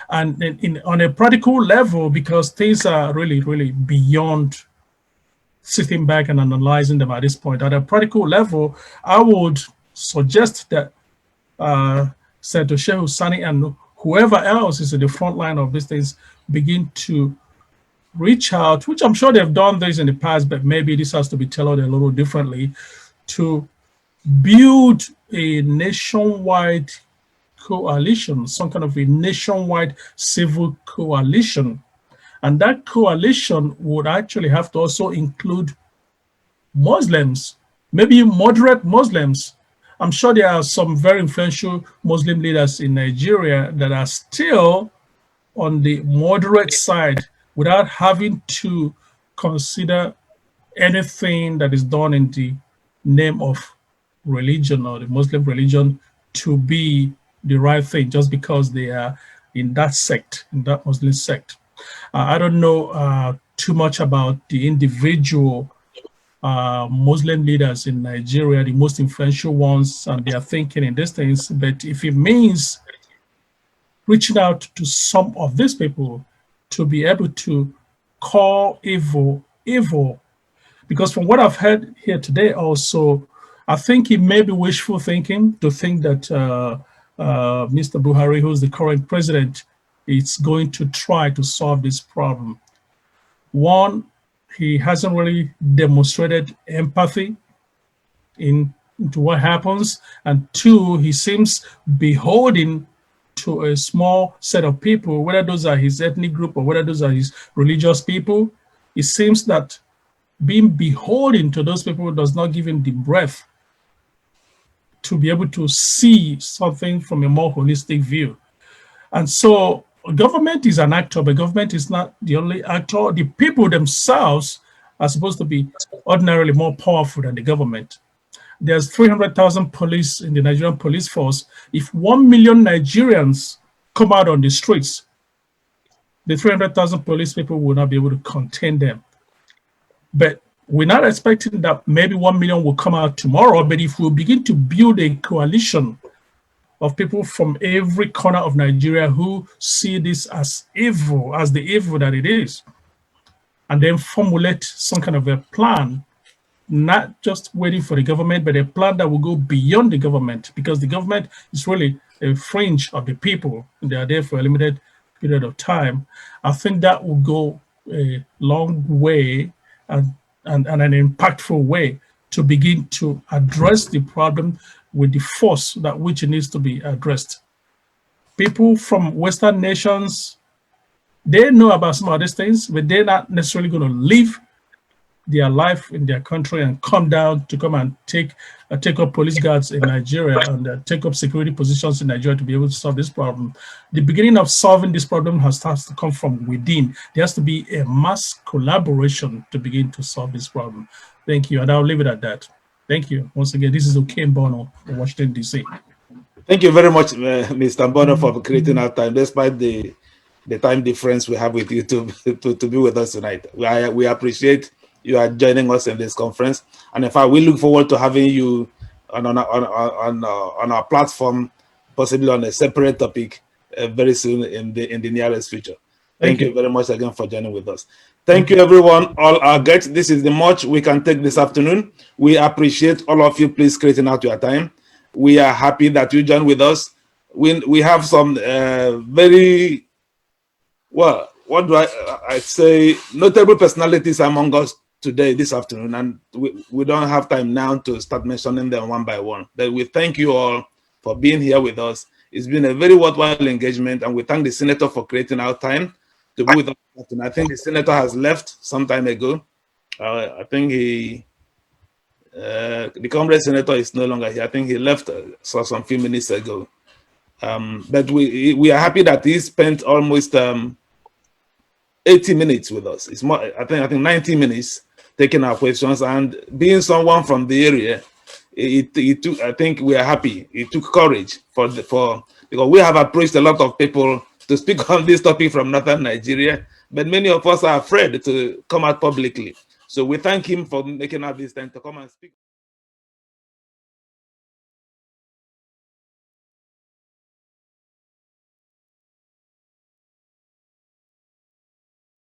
And on a practical level, because things are really, really beyond sitting back and analyzing them at this point, at a practical level, I would suggest that Senator Shehu Sani and whoever else is in the front line of these things begin to reach out, which I'm sure they've done this in the past, but maybe this has to be tailored a little differently, to build a nationwide coalition, some kind of a nationwide civil coalition. And that coalition would actually have to also include Muslims, maybe moderate Muslims. I'm sure there are some very influential Muslim leaders in Nigeria that are still on the moderate side without having to consider anything that is done in the name of religion or the Muslim religion to be the right thing just because they are in that sect, in that Muslim sect. I don't know too much about the individual Muslim leaders in Nigeria, the most influential ones, and they are thinking in these things. But if it means reaching out to some of these people to be able to call evil, evil, because from what I've heard here today also, I think it may be wishful thinking to think that Mr. Buhari, who's the current president, is going to try to solve this problem. One, he hasn't really demonstrated empathy into what happens. And two, he seems beholden to a small set of people, whether those are his ethnic group or whether those are his religious people. It seems that being beholden to those people does not give him the breadth to be able to see something from a more holistic view. And so government is an actor, but government is not the only actor. The people themselves are supposed to be ordinarily more powerful than the government. There's 300,000 police in the Nigerian police force. If 1 million Nigerians come out on the streets, the 300,000 police people will not be able to contain them. But we're not expecting that maybe 1 million will come out tomorrow, but if we begin to build a coalition of people from every corner of Nigeria who see this as evil, as the evil that it is, and then formulate some kind of a plan, not just waiting for the government, but a plan that will go beyond the government, because the government is really a fringe of the people. They are there for a limited period of time. I think that will go a long way and an impactful way to begin to address the problem with the force that which needs to be addressed. People from Western nations, they know about some of these things, but they're not necessarily going to live their life in their country and come down to come and take up police guards in Nigeria and take up security positions in Nigeria to be able to solve this problem. The beginning of solving this problem has to come from within. There has to be a mass collaboration to begin to solve this problem. Thank you, and I'll leave it at that. Thank you. Once again, this is Oke Bono in Washington, D.C. Thank you very much, Mr. Bono, for creating our time, despite the time difference we have with you to be with us tonight. We appreciate you are joining us in this conference, and in fact, we look forward to having you on our platform, possibly on a separate topic, very soon in the nearest future. Thank you very much again for joining with us. Thank you, everyone, all our guests. This is the much we can take this afternoon. We appreciate all of you, please, creating out your time. We are happy that you joined with us. We have some very, well, what do I say, notable personalities among us today, this afternoon, and we don't have time now to start mentioning them one by one. But we thank you all for being here with us. It's been a very worthwhile engagement, and we thank the Senator for creating our time to be with us. And I think the Senator has left some time ago. I think the Comrade Senator is no longer here. I think he left some few minutes ago. But we are happy that he spent almost 80 minutes with us. It's more, I think 90 minutes taking our questions, and being someone from the area, it took, I think we are happy. It took courage because we have approached a lot of people to speak on this topic from northern Nigeria, but many of us are afraid to come out publicly. So we thank him for making out this time to come and speak.